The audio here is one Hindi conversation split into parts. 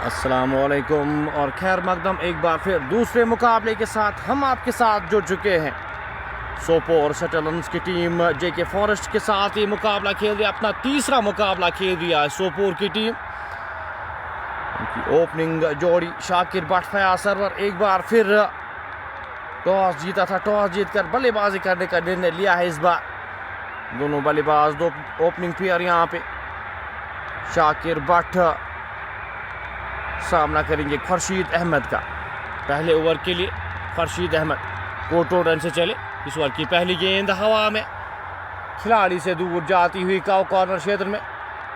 अस्सलामुअलैकुम और खैर मकदम एक बार फिर दूसरे मुकाबले के साथ हम आपके साथ जुड़ चुके हैं। सोपोर सेटलर्स की टीम जेके फॉरेस्ट के साथ ये मुकाबला खेल रही है, अपना तीसरा मुकाबला खेल दिया है सोपोर की टीम। उनकी ओपनिंग जोड़ी शाकिर भट्ट फयाज सरवर एक बार फिर टॉस जीता था, टॉस जीतकर बल्लेबाजी करने का निर्णय लिया है इस बार। दोनों बल्लेबाज दो ओपनिंग पेयर यहाँ पे शाकिर भट्ट सामना करेंगे खुर्शीद अहमद का। पहले ओवर के लिए खुर्शीद अहमद कोटो रन से चले। इस ओवर की पहली गेंद हवा में खिलाड़ी से दूर जाती हुई काउ कॉर्नर क्षेत्र में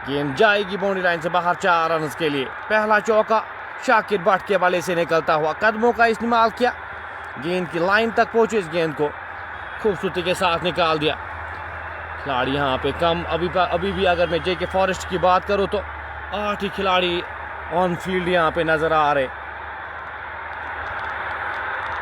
गेंद जाएगी बाउंड्री लाइन से बाहर 4 रन के लिए। पहला चौका शाकिर भट्ट के बल्ले से निकलता हुआ कदमों का इस्तेमाल किया, गेंद की लाइन तक पहुंचे, इस गेंद को खूबसूरती के साथ निकाल दिया। खिलाड़ी यहाँ पे कम अभी भी अगर मैं जेके फॉरेस्ट की बात करूँ तो 8 ही खिलाड़ी ऑन फील्ड यहाँ पे नजर आ रहे।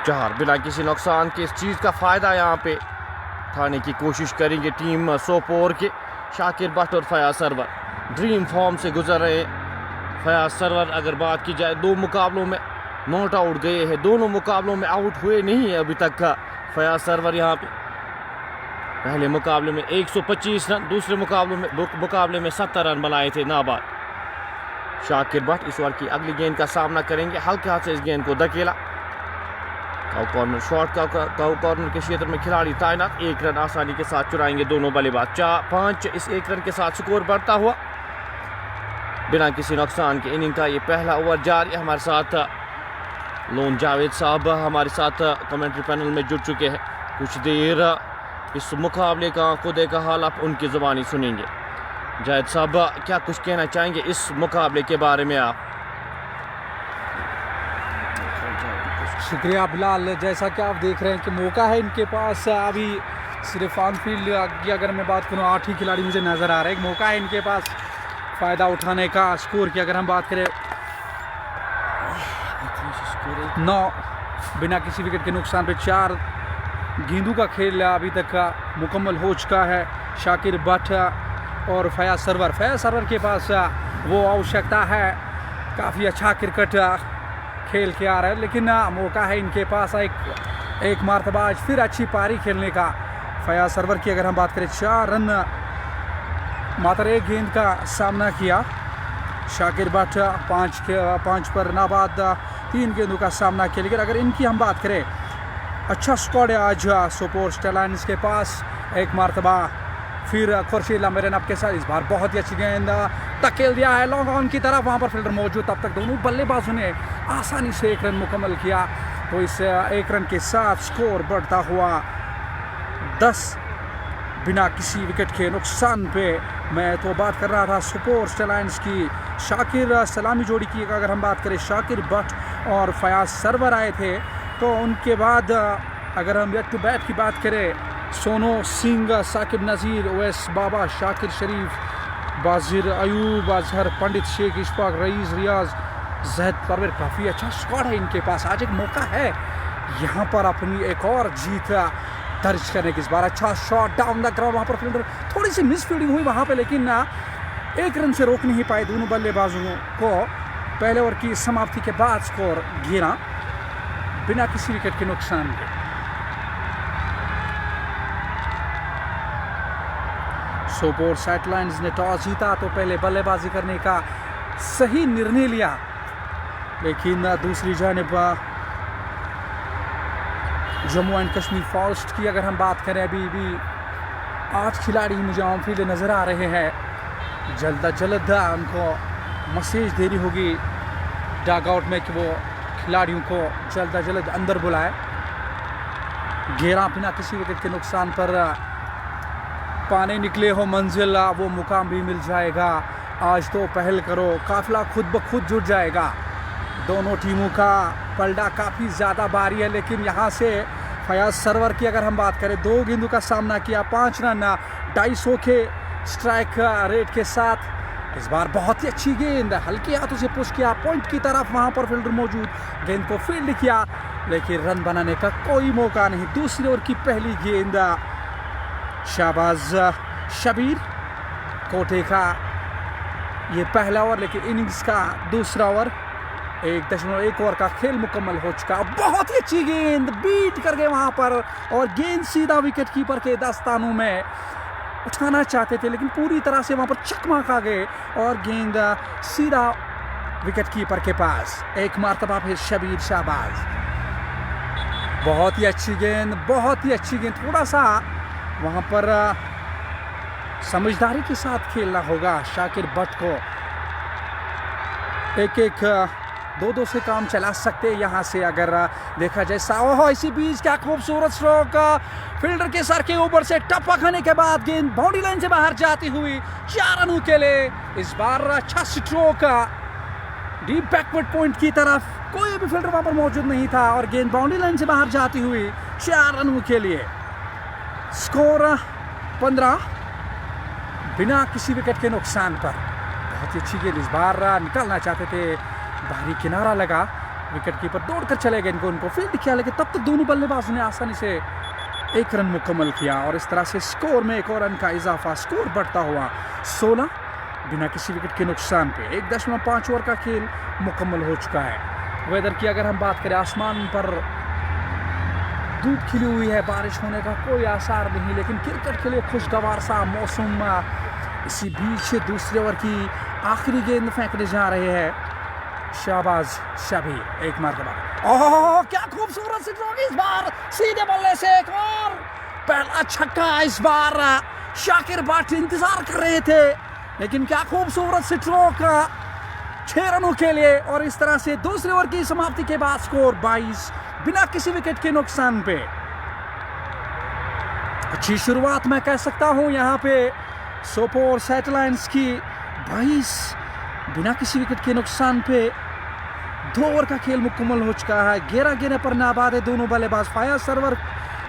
4 बिना किसी नुकसान के इस चीज़ का फ़ायदा यहाँ पे उठाने की कोशिश करेंगे टीम सोपोर के। शाकिर भट्ट और फयाज सरवर ड्रीम फॉर्म से गुजर रहे हैं। फयाज सरवर अगर बात की जाए 2 मुकाबलों में नॉट आउट गए हैं, दोनों मुकाबलों में आउट हुए नहीं है अभी तक का फयाज सरवर यहाँ पे। पहले मुकाबले में 125 रन, दूसरे मुकाबले में 70 रन बनाए थे नाबाद। शाकिर भट्ट इस ओवर की अगली गेंद का सामना करेंगे, हल्के हाथ से इस गेंद को धकेला। Cow corner shot cow corner के क्षेत्र में खिलाड़ी तैनात, 1 रन आसानी के साथ चुराएंगे दोनों बल्लेबाज। 4-5 इस 1 रन के साथ स्कोर बढ़ता हुआ बिना किसी नुकसान के इनिंग का ये पहला ओवर जारी। हमारे साथ लोन जावेद साहब हमारे साथ कमेंट्री पैनल में जुड़ चुके हैं। कुछ देर इस मुकाबले का खुदे का हाल आप उनकी ज़ुबानी सुनेंगे। जावेद साहब क्या कुछ कहना चाहेंगे इस मुकाबले के बारे में आप? शुक्रिया बिलाल। जैसा कि आप देख रहे हैं कि मौका है इनके पास, अभी सिर्फ ऑन फील्ड की अगर मैं बात करूं 8 ही खिलाड़ी मुझे नज़र आ रहे हैं। मौका है इनके पास फ़ायदा उठाने का। स्कोर की अगर हम बात करें 9 बिना किसी विकेट के नुकसान पे 4 गेंदों का खेल अभी तक का मुकम्मल हो चुका है। शाकिर भट्ट और फयाज सरवर के पास वो आवश्यकता है, काफ़ी अच्छा क्रिकेट खेल के आ रहा है, लेकिन मौका है इनके पास एक मरतबा आज फिर अच्छी पारी खेलने का। फयाज सरवर की अगर हम बात करें 4 रन मात्र 1 गेंद का सामना किया। शाकिर भट्ट 5 पर नाबाद 3 गेंदों का किया। लेकिन अगर इनकी हम बात करें अच्छा स्क्वाड है आज सोपोर सेटलर्स के पास। एक मरतबा फिर खुर्शीद लंबे रन के साथ, इस बार बहुत ही अच्छी गेंद धकेल दिया है लॉन्ग ऑन की तरफ, वहाँ पर फील्डर मौजूद, तब तक दोनों बल्लेबाजों ने आसानी से 1 रन मुकम्मल किया। तो इस 1 रन के साथ स्कोर बढ़ता हुआ 10 बिना किसी विकेट के नुकसान पे। मैं तो बात कर रहा था सोपोर सेटलर्स की शाकिर सलामी जोड़ी की अगर हम बात करें, शाकिर भट्ट और फयाज सरवर आए थे। तो उनके बाद अगर हम बैक टू बैक की बात करें, सोनो सिंह, साकिब नज़ीर, ओवैस बाबा, शाकिर शरीफ, बाजिर अयूब, अजहर पंडित, शेख इशफाक, रईस, रियाज, जहद परवेर, काफ़ी अच्छा स्क्वाड है इनके पास। आज एक मौका है यहाँ पर अपनी एक और जीत दर्ज करने की। इस बार अच्छा शॉट डाउन द ग्राउंड, वहाँ पर फील्डर थोड़ी सी मिस फील्डिंग हुई वहाँ पे, लेकिन 1 रन से रोक नहीं पाए दोनों बल्लेबाजों को। पहले ओवर की समाप्ति के बाद स्कोर गिरा बिना किसी विकेट के नुकसान के। सोपोर सेटलर्स ने टॉस जीता तो पहले बल्लेबाजी करने का सही निर्णय लिया, लेकिन दूसरी जानिब जम्मू एंड कश्मीर फॉरेस्ट की अगर हम बात करें, अभी भी 8 खिलाड़ी मुझे ऑन फील्ड नज़र आ रहे हैं। जल्द उनको मैसेज देनी होगी डग आउट में कि वो खिलाड़ियों को जल्द अंदर बुलाए। 11 बिना किसी विकेट के नुकसान पर पाने निकले हो मंजिल, वो मुकाम भी मिल जाएगा। आज तो पहल करो, काफिला खुद ब खुद जुट जाएगा। दोनों टीमों का पलड़ा काफ़ी ज़्यादा भारी है, लेकिन यहाँ से फयाज सरवर की अगर हम बात करें 2 गेंदों का सामना किया, 5 रन 250 के स्ट्राइक रेट के साथ। इस बार बहुत ही अच्छी गेंद हल्के हाथों से पुश किया पॉइंट की तरफ, वहाँ पर फील्डर मौजूद, गेंद को फील्ड किया, लेकिन रन बनाने का कोई मौका नहीं। दूसरी ओवर की पहली गेंद शाहबाज शबीर कोटे का ये पहला ओवर, लेकिन इनिंग्स का दूसरा ओवर 1.1 ओवर का खेल मुकम्मल हो चुका। बहुत ही अच्छी गेंद बीट कर गए वहां पर, और गेंद सीधा विकेट कीपर के दस्तानों में उठाना चाहते थे, लेकिन पूरी तरह से वहां पर चकमा खा गए और गेंद सीधा विकेट कीपर के पास। एक मरतबा फिर शबीर शाहबाज, बहुत ही अच्छी गेंद, बहुत ही अच्छी गेंद। थोड़ा सा वहां पर समझदारी के साथ खेलना होगा शाकिर बट को। एक 2-2 से काम चला सकते हैं यहाँ से अगर देखा जाए। ओहो, इसी बीच क्या खूबसूरत स्ट्रोक, फील्डर के सर के ऊपर से टप्पा खाने के बाद गेंद बाउंड्री लाइन से बाहर जाती हुई 4 रनों के लिए। इस बार अच्छा स्ट्रोक डीप बैकवर्ड पॉइंट की तरफ, कोई भी फील्डर वहां पर मौजूद नहीं था और गेंद बाउंड्री लाइन से बाहर जाती हुई 4 रनों के लिए। स्कोर 15 बिना किसी विकेट के नुकसान पर। बहुत ही अच्छी गेंद, इस बार निकालना चाहते थे, बाहरी किनारा लगा, विकेट कीपर दौड़कर चले गए, उनको फील्ड किया, लेकिन तब तक दोनों बल्लेबाजों ने आसानी से 1 रन मुकम्मल किया और इस तरह से स्कोर में 1 और रन का इजाफा। स्कोर बढ़ता हुआ 16 बिना किसी विकेट के नुकसान पे। 1.5 ओवर का खेल मुकम्मल हो चुका है। वेदर की अगर हम बात करें, आसमान पर धूप खिली हुई है, बारिश होने का कोई आसार नहीं, लेकिन क्रिकेट के लिए खुशगवार सा मौसम। इसी बीच दूसरे ओवर की आखिरी गेंद फेंकने जा रहे हैं शाहबाज शबीर। एक मरतबा, ओह क्या खूबसूरत स्ट्रोक, इस बार सीधे बल्ले से एक और पहला छक्का। इस बार शाकिर बट इंतजार कर रहे थे, लेकिन क्या खूबसूरत स्ट्रोक 6 रनों के लिए। और इस तरह से दूसरे ओवर की समाप्ति के बाद स्कोर 22 बिना किसी विकेट के नुकसान पे। अच्छी शुरुआत मैं कह सकता हूं यहाँ पे सोपोर सैटेलाइट्स की। 22 बिना किसी विकेट के नुकसान पे 2 ओवर का खेल मुकम्मल हो चुका है। 11 गेंद पर नाबाद है दोनों बल्लेबाज। फायर सर्वर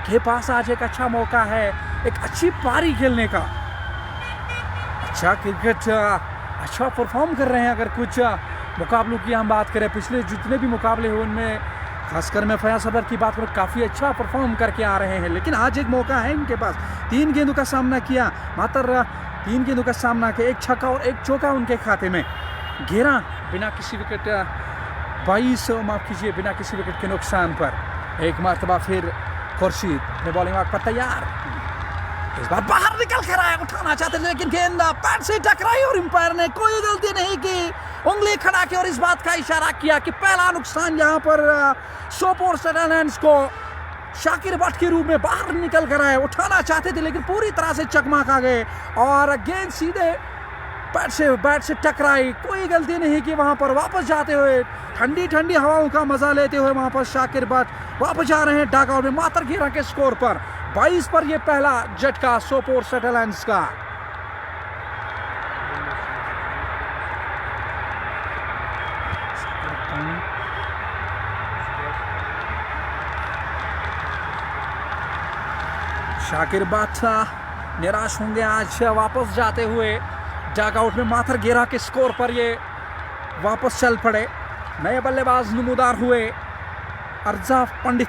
के पास आज एक अच्छा मौका है एक अच्छी पारी खेलने का। अच्छा क्रिकेट, अच्छा परफॉर्म कर रहे हैं। अगर कुछ मुकाबलों की हम बात करें, पिछले जितने भी मुकाबले हुए उनमें खासकर मैं फयाज सरवर की बात करूँ, काफ़ी अच्छा परफॉर्म करके आ रहे हैं। लेकिन आज एक मौका है इनके पास। 3 गेंदों का सामना किया, मात्र 3 गेंदों का सामना किया, 1 छक्का और 1 चौका उनके खाते में। 11 बिना किसी विकेट, 22 माफ कीजिए बिना किसी विकेट के नुकसान पर। एक मरतबा फिर खुर्शीद ने बॉलिंग मार्क पर तैयार, इस बार बाहर निकल कर आए, उठाना चाहते थे लेकिन गेंद पैड से टकराई और अंपायर ने कोई गलती नहीं की, उंगली खड़ा की और इस बात का इशारा किया कि पहला नुकसान यहाँ पर सोपोर सैटेलाइट्स को शाकिर बट के रूप में बाहर निकल कर आए। उठाना चाहते थे लेकिन पूरी तरह से चकमा खा गए और गेंद सीधे बैट से टकराई। कोई गलती नहीं की वहां पर। वापस जाते हुए ठंडी ठंडी हवाओं का मजा लेते हुए वहां पर शाकिर बट वापस जा रहे हैं डगआउट में। मात्र 11 के स्कोर पर 22 पर यह पहला झटका सोपोर सैटेलाइट्स का। शाकिर बट निराश होंगे आज वापस जाते हुए डगआउट में। मात्र 11 के स्कोर पर ये वापस चल पड़े। नए बल्लेबाज नमूदार हुए अर्जाफ पंडित।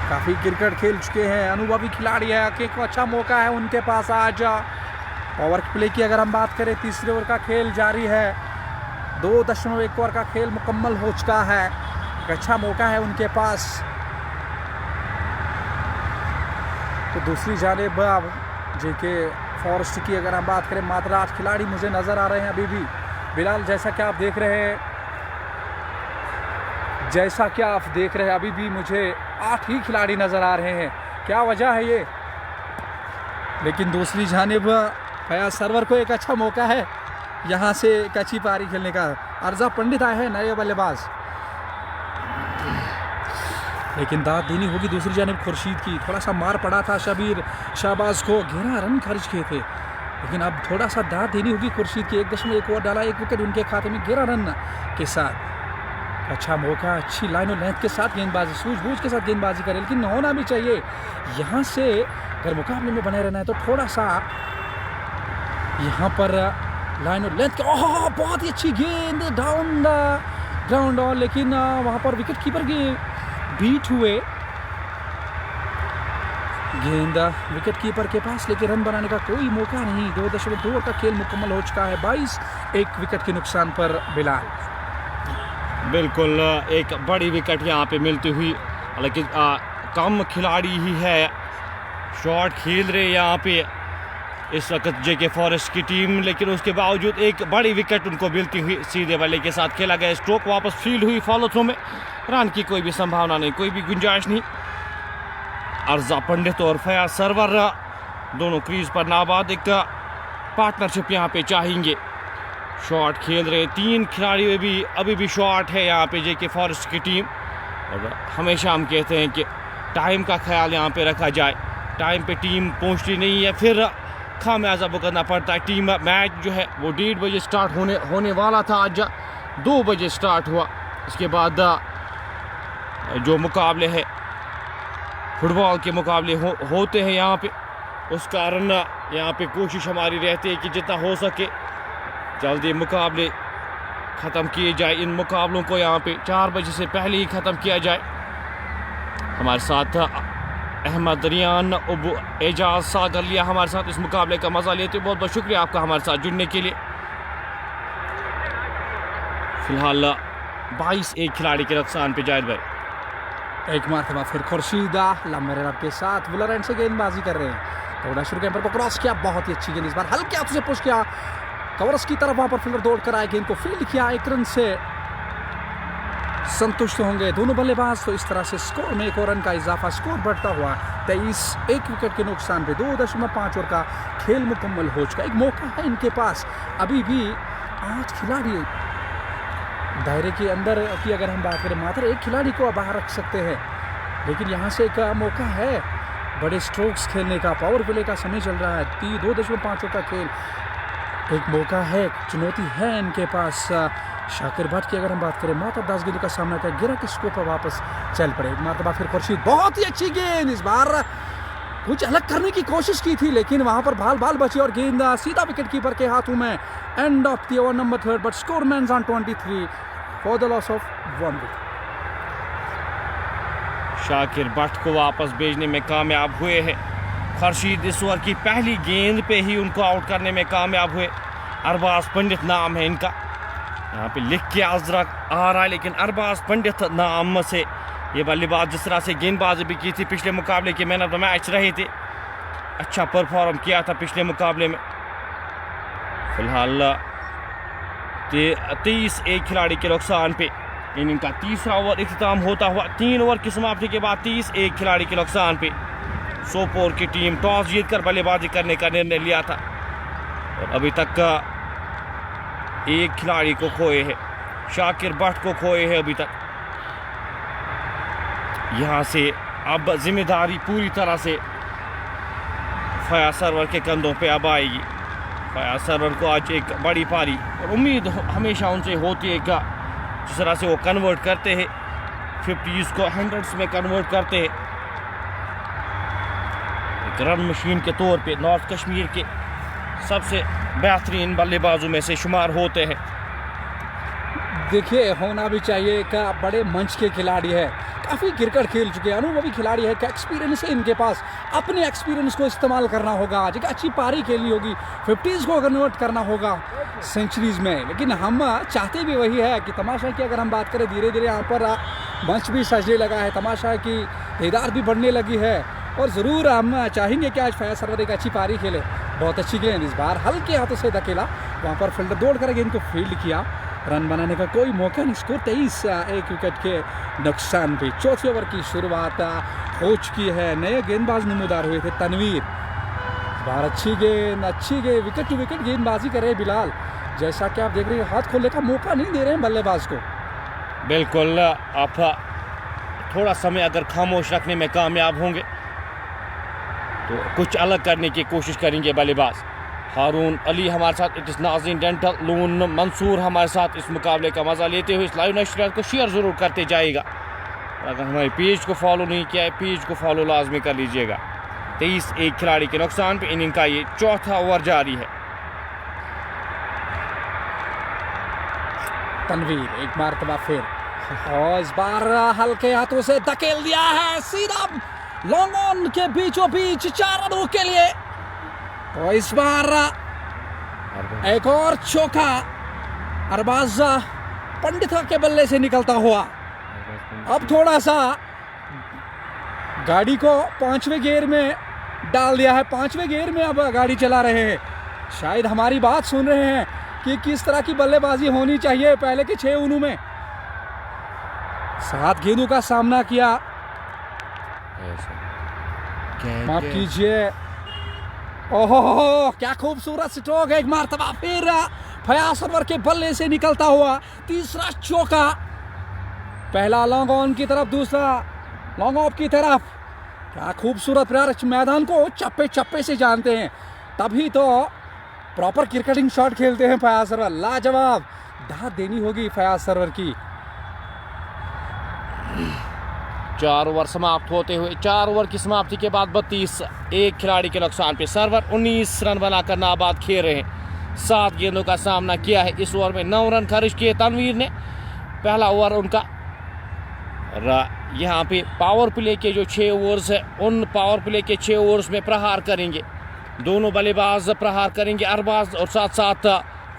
काफ़ी क्रिकेट खेल चुके हैं, अनुभवी खिलाड़ी है, एक अच्छा मौका है उनके पास आज। पावर प्ले की अगर हम बात करें, तीसरे ओवर का खेल जारी है। 2.1 ओवर का खेल मुकम्मल हो चुका है। एक अच्छा मौका है उनके पास। तो दूसरी जानिब जेके फॉरेस्ट की अगर हम बात करें, मात्र 8 खिलाड़ी मुझे नज़र आ रहे हैं अभी भी। बिलाल, जैसा कि आप देख रहे हैं, अभी भी मुझे 8 ही खिलाड़ी नज़र आ रहे हैं। क्या वजह है ये? लेकिन दूसरी जानिब फयाज सरवर को एक अच्छा मौका है यहाँ से एक अच्छी पारी खेलने का। अर्जा पंडित आए हैं नए बल्लेबाज, लेकिन दाद देनी होगी दूसरी जानिब खुर्शीद की। थोड़ा सा मार पड़ा था शबीर शाहबाज को, 11 रन खर्च किए थे, लेकिन अब थोड़ा सा दाद देनी होगी खुर्शीद की। 1.1 ओवर डाला, 1 विकेट उनके खाते में 11 रन के साथ। अच्छा मौका, अच्छी लाइन और लेंथ के साथ गेंदबाजी, सूझबूझ के साथ गेंदबाजी करें, लेकिन होना भी चाहिए यहाँ से। अगर मुकाबले में बने रहना है तो थोड़ा सा यहाँ पर लाइन और लेंथ के। ओह, बहुत ही अच्छी गेंद डाउन द ग्राउंड, और लेकिन वहाँ पर विकेट कीपर की बीट हुए। गेंद विकेट कीपर के पास, लेकिन रन बनाने का कोई मौका नहीं। 2.2 ओवर का खेल मुकम्मल हो चुका है। 22 एक विकेट के नुकसान पर बिलाल। बिल्कुल एक बड़ी विकेट यहाँ पे मिलती हुई, हालांकि कम खिलाड़ी ही है शॉट खेल रहे यहाँ पे इस वक्त जेके फॉरेस्ट की टीम, लेकिन उसके बावजूद एक बड़ी विकेट उनको मिलती हुई सीधे बल्ले के साथ खेला गया। स्ट्रोक वापस फील्ड हुई फॉलो थ्रो में, रन की कोई भी संभावना नहीं, कोई भी गुंजाइश नहीं। अर्जा पंडित और फयाज सरवर दोनों क्रीज पर नाबाद, एक पार्टनरशिप यहाँ पे चाहेंगे। शॉट खेल रहे 3 खिलाड़ी भी, अभी भी शॉट है यहाँ पे जेके फॉरेस्ट की टीम। और हमेशा हम कहते हैं कि टाइम का ख्याल यहाँ पे रखा जाए, टाइम पे टीम पहुँचती नहीं है, फिर खामियाजा भुगतना पड़ता है। टीम मैच जो है वो 1:30 बजे स्टार्ट होने वाला था, आज 2 बजे स्टार्ट हुआ। इसके बाद जो मुकाबले हैं फुटबॉल के मुकाबले होते हैं यहाँ पे, उस कारण यहाँ पे कोशिश हमारी रहती है कि जितना हो सके जल्दी मुकाबले ख़त्म किए जाए। इन मुकाबलों को यहाँ पे 4 बजे से पहले ही ख़त्म किया जाए। हमारे साथ अहमद रियान अबू एजाज सागर लिया हमारे साथ इस मुकाबले का मज़ा लेते, बहुत बहुत शुक्रिया आपका हमारे साथ जुड़ने के लिए। फिलहाल 22 एक खिलाड़ी के नुकसान पे जाहिर भाई। एक मरतबा फिर खुर्शीदा लंबे रन के साथ बुलर एंड से गेंदबाजी कर रहे हैं। थोड़ा शुरू कैंपर को क्रॉस किया, बहुत ही अच्छी गेंद, इस बार हल्के हाथों से पुश किया कवरस की तरफ, वहां पर फील्डर दौड़ कर आए, गेंद को फील्ड किया, 1 रन से संतुष्ट होंगे दोनों बल्लेबाज। तो इस तरह से स्कोर में 1 और रन का इजाफा, स्कोर बढ़ता हुआ 23 एक विकेट के नुकसान पे 2.5 ओवर का खेल मुकम्मल हो चुका। एक मौका है इनके पास, अभी भी 8 खिलाड़ी दायरे के अंदर की अगर हम बात करें मात्र 1 खिलाड़ी को बाहर रख सकते हैं, लेकिन यहाँ से एक मौका है बड़े स्ट्रोक्स खेलने का। पावर प्ले का समय चल रहा है, 2.5 ओवर का खेल, एक मौका है, चुनौती है इनके पास। शाकिर भट्ट की अगर हम बात करें मात्र 10 गेंदों का सामना किया, गिरा के स्कोर पर वापस चल पड़े। एक मरतबा फिर खुर्शीद, बहुत ही अच्छी गेंद, इस बार कुछ अलग करने की कोशिश की थी, लेकिन वहां पर बाल बची और गेंद सीधा विकेट कीपर के हाथों में। End of the over number 3, but score remains on 23 for the loss of 1 wicket. Shakir Bhatt को वापस भेजने में कामयाब हुए हैं खुर्शीद। इस ओवर की पहली गेंद पे ही उनको आउट करने में कामयाब हुए। अरबाज पंडित नाम है इनका, यहाँ पे लिख के अजरक आ रहा है, लेकिन अरबाज पंडित नाम से ये बल्लेबाज जिस तरह से गेंदबाजी भी की थी पिछले मुकाबले के मैन ऑफ द मैच रहे थे, अच्छा परफॉर्म किया था पिछले मुकाबले में। फिलहाल 23 एक खिलाड़ी के नुकसान पे इनिंग का तीसरा ओवर इख्तिताम होता हुआ। 3 ओवर की समाप्ति के बाद 30 एक खिलाड़ी के नुकसान पे सोपोर की टीम टॉस जीतकर बल्लेबाजी करने का निर्णय लिया था और अभी तक एक खिलाड़ी को खोए हैं, शाकिर भट्ट को खोए हैं अभी तक। यहाँ से अब जिम्मेदारी पूरी तरह से फयाज सरवर के कंधों पे अब आएगी। फयाज सरवर को आज एक बड़ी पारी और उम्मीद हमेशा उनसे होती है कि जिस तरह से वो कन्वर्ट करते हैं 50s को 100s में कन्वर्ट करते हैं, एक रन मशीन के तौर पे नॉर्थ कश्मीर के सबसे बेहतरीन बल्लेबाजों में से शुमार होते हैं। देखिए होना भी चाहिए, का बड़े मंच के खिलाड़ी है, काफ़ी क्रिकेट खेल चुके हैं, अनुभवी खिलाड़ी है, क्या एक्सपीरियंस है इनके पास, अपने एक्सपीरियंस को इस्तेमाल करना होगा। आज एक अच्छी पारी खेलनी होगी, 50s को कन्वर्ट करना होगा सेंचुरीज में। लेकिन हम चाहते भी वही है कि तमाशा की अगर हम बात करें, धीरे धीरे यहाँ पर मंच भी सजने लगा है, तमाशा की तादाद भी बढ़ने लगी है और ज़रूर हम चाहेंगे कि आज फयाज सरवर एक अच्छी पारी खेले। बहुत अच्छी गेंद, इस बार हल्के हाथों से धकेला, वहाँ पर फील्डर दौड़ कर गेंद को फील्ड किया, रन बनाने का कोई मौका नहीं। स्कोर 23 एक विकेट के नुकसान पे। चौथे ओवर की शुरुआत हो चुकी है, नए गेंदबाज नमूदार हुए थे तनवीर। बार अच्छी गेंद विकेट टू विकेट गेंदबाजी कर रहे हैं बिलाल, जैसा कि आप देख रहे हैं हाथ खोलने का मौका नहीं दे रहे हैं बल्लेबाज को। बिल्कुल, आप थोड़ा समय अगर खामोश रखने में कामयाब होंगे तो कुछ अलग करने की कोशिश करेंगे बल्लेबाज। हारून अली हमारे साथ, इट इस नाज़रीन डेंटल, लून मंसूर हमारे साथ इस मुकाबले का मज़ा लेते हुए इस लाइव नशरियात को शेयर ज़रूर करते जाएगा। अगर हमारे पेज को फॉलो नहीं किया है, पेज को फॉलो लाजमी कर लीजिएगा। 23 एक खिलाड़ी के नुकसान पे इनिंग का ये चौथा ओवर जारी है। तनवीर एक मरतबा फिर और इस बार हल्के हाथों से धकेल दिया है, सीधा लॉन्ग ऑन के बीचों बीच 4 रनों के लिए। तो इस बार एक और चौका अरबाज पंडिता के बल्ले से निकलता हुआ। अब थोड़ा सा गाड़ी को 5वें गियर में डाल दिया है, 5वें गियर में अब गाड़ी चला रहे हैं। शायद हमारी बात सुन रहे हैं कि किस तरह की बल्लेबाजी होनी चाहिए। पहले के 6 ओवरों में 7 गेंदों का सामना किया। माफ कीजिए, ओहो क्या खूबसूरत स्ट्रोक है। एक मरतबा फिर फयाज सरवर के बल्ले से निकलता हुआ तीसरा चौका। पहला लॉन्ग ऑन की तरफ, दूसरा लॉन्ग ऑफ की तरफ। क्या खूबसूरत प्यार, मैदान को चप्पे चप्पे से जानते हैं, तभी तो प्रॉपर क्रिकेटिंग शॉट खेलते हैं फयाज सरवर। लाजवाब, दाद देनी होगी फयाज सरवर की। 4 ओवर समाप्त होते हुए, 4 ओवर की समाप्ति के बाद 32, एक खिलाड़ी के नुकसान पे सरवर 19 रन बनाकर नाबाद खेल रहे हैं। 7 गेंदों का सामना किया है। इस ओवर में 9 रन खर्च किए तनवीर ने। पहला ओवर उनका, यहाँ पे पावर प्ले के जो 6 ओवर्स है, उन पावर प्ले के 6 ओवर्स में प्रहार करेंगे दोनों बल्लेबाज, प्रहार करेंगे अरबाज और साथ साथ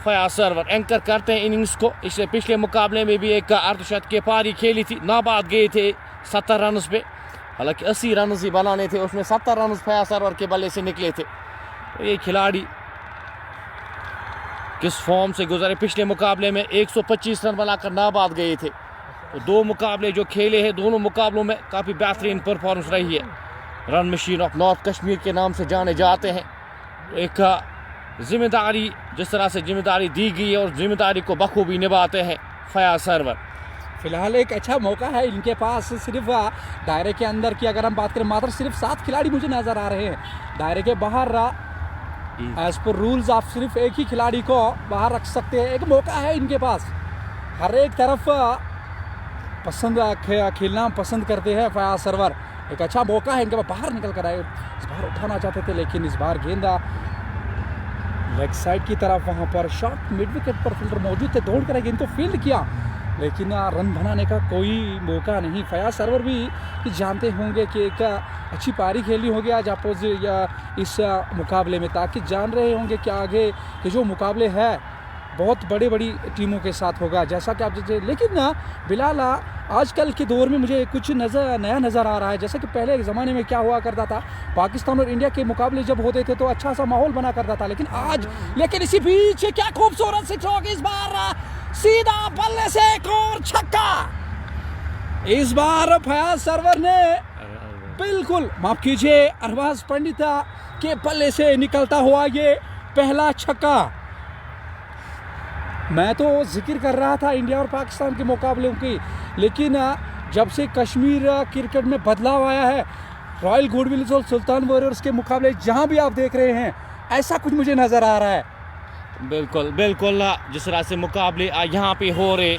फयाज सरवर। एंकर करते हैं इनिंग्स को। इससे पिछले मुकाबले में भी एक अर्धशतक के पारी खेली थी, नाबाद गए थे 70 रन पे। हालांकि 80 रन ही बनाने थे, उसमें 70 रन फयाज सरवर के बल्ले से निकले थे। तो ये खिलाड़ी किस फॉर्म से गुजरे। पिछले मुकाबले में 125 रन बनाकर नाबाद गए थे। तो 2 मुकाबले जो खेले हैं, दोनों मुकाबलों में काफ़ी बेहतरीन परफॉर्मेंस रही है। Run machine of north Kashmir के नाम से जाने जाते हैं। तो एक जिम्मेदारी, जिस तरह से जिम्मेदारी दी गई है और जिम्मेदारी को बखूबी निभाते हैं फयाज सरवर। फिलहाल एक अच्छा मौका है इनके पास। सिर्फ दायरे के अंदर की अगर हम बात करें, मात्र सिर्फ 7 खिलाड़ी मुझे नज़र आ रहे हैं। दायरे के बाहर एज पर रूल्स आप सिर्फ एक ही खिलाड़ी को बाहर रख सकते हैं। एक मौका है इनके पास, हर एक तरफ पसंद खेलना पसंद करते हैं फयाज सरवर। एक अच्छा मौका है इनके पास, बाहर निकल कर आए। इस बार उठाना चाहते थे, लेकिन इस बार गेंदा लेग साइड की तरफ, वहाँ पर शॉट मिड विकेट पर फील्डर मौजूद थे, दौड़ कर गेंद को फील्ड किया, लेकिन रन बनाने का कोई मौका नहीं। फयाज सरवर भी जानते होंगे कि एक अच्छी पारी खेलनी होगी आज अपोजिट या इस मुकाबले में, ताकि जान रहे होंगे कि आगे के जो मुकाबले है बहुत बड़ी टीमों के साथ होगा, जैसा कि आप लेकिन ना बिलाल, आजकल के दौर में मुझे कुछ नया नज़र आ रहा है। जैसे कि पहले के ज़माने में क्या हुआ करता था, पाकिस्तान और इंडिया के मुकाबले जब होते थे तो अच्छा सा माहौल बना करता था, लेकिन आज, लेकिन इसी बीच क्या खूबसूरत स्ट्रोक, इस बार सीधा बल्ले से एक और छक्का। इस बार फयाज सरवर ने बिल्कुल, माफ कीजिए, अरबाज पंडिता के बल्ले से निकलता हुआ ये पहला छक्का। मैं तो जिक्र कर रहा था इंडिया और पाकिस्तान के मुकाबलों की, लेकिन जब से कश्मीर क्रिकेट में बदलाव आया है, रॉयल गुडविल और सुल्तान वॉरियर्स के मुकाबले जहां भी आप देख रहे हैं, ऐसा कुछ मुझे नज़र आ रहा है। बिल्कुल बिल्कुल, जिस तरह से मुकाबले यहाँ पे हो रहे,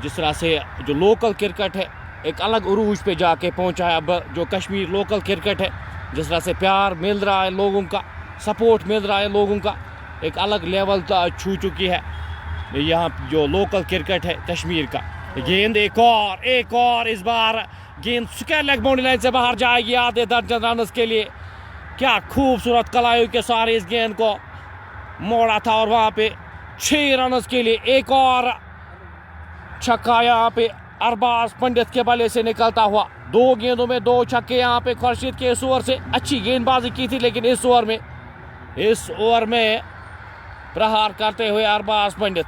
जिस तरह से जो लोकल क्रिकेट है एक अलग उरूज पे जाके पहुँचा है। अब जो कश्मीर लोकल क्रिकेट है, जिस तरह से प्यार मिल रहा है लोगों का, सपोर्ट मिल रहा है लोगों का, एक अलग लेवल छू चुकी है यहाँ जो लोकल क्रिकेट है कश्मीर का। गेंद एक और इस बार गेंद स्क्वायर लेग बाउंड्री लाइन से बाहर जाएगी आधे दर्जन रन के लिए। क्या खूबसूरत कलाइयों के सारे इस गेंद को मोड़ा था और वहाँ पे 6 रन के लिए एक और छक्का यहाँ पे अरबाज पंडित के बल्ले से निकलता हुआ। 2 गेंदों में 2 छक्के यहाँ पे खुर्शीद के इस ओवर से अच्छी गेंदबाजी की थी, लेकिन इस ओवर में प्रहार करते हुए अरबाज पंडित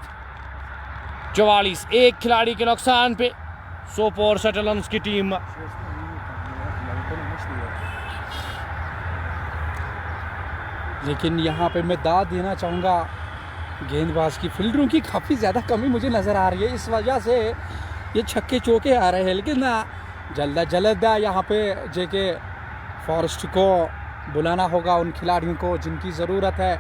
44, एक खिलाड़ी के नुकसान पे सोपोर सेटलर्स की टीम। लेकिन यहाँ पे मैं दाद देना चाहूँगा गेंदबाज की, फील्डरों की काफ़ी ज़्यादा कमी मुझे नज़र आ रही है, इस वजह से ये छक्के चौके आ रहे हैं। लेकिन जल्द यहाँ पे जेके फॉरेस्ट को बुलाना होगा उन खिलाड़ियों को जिनकी ज़रूरत है।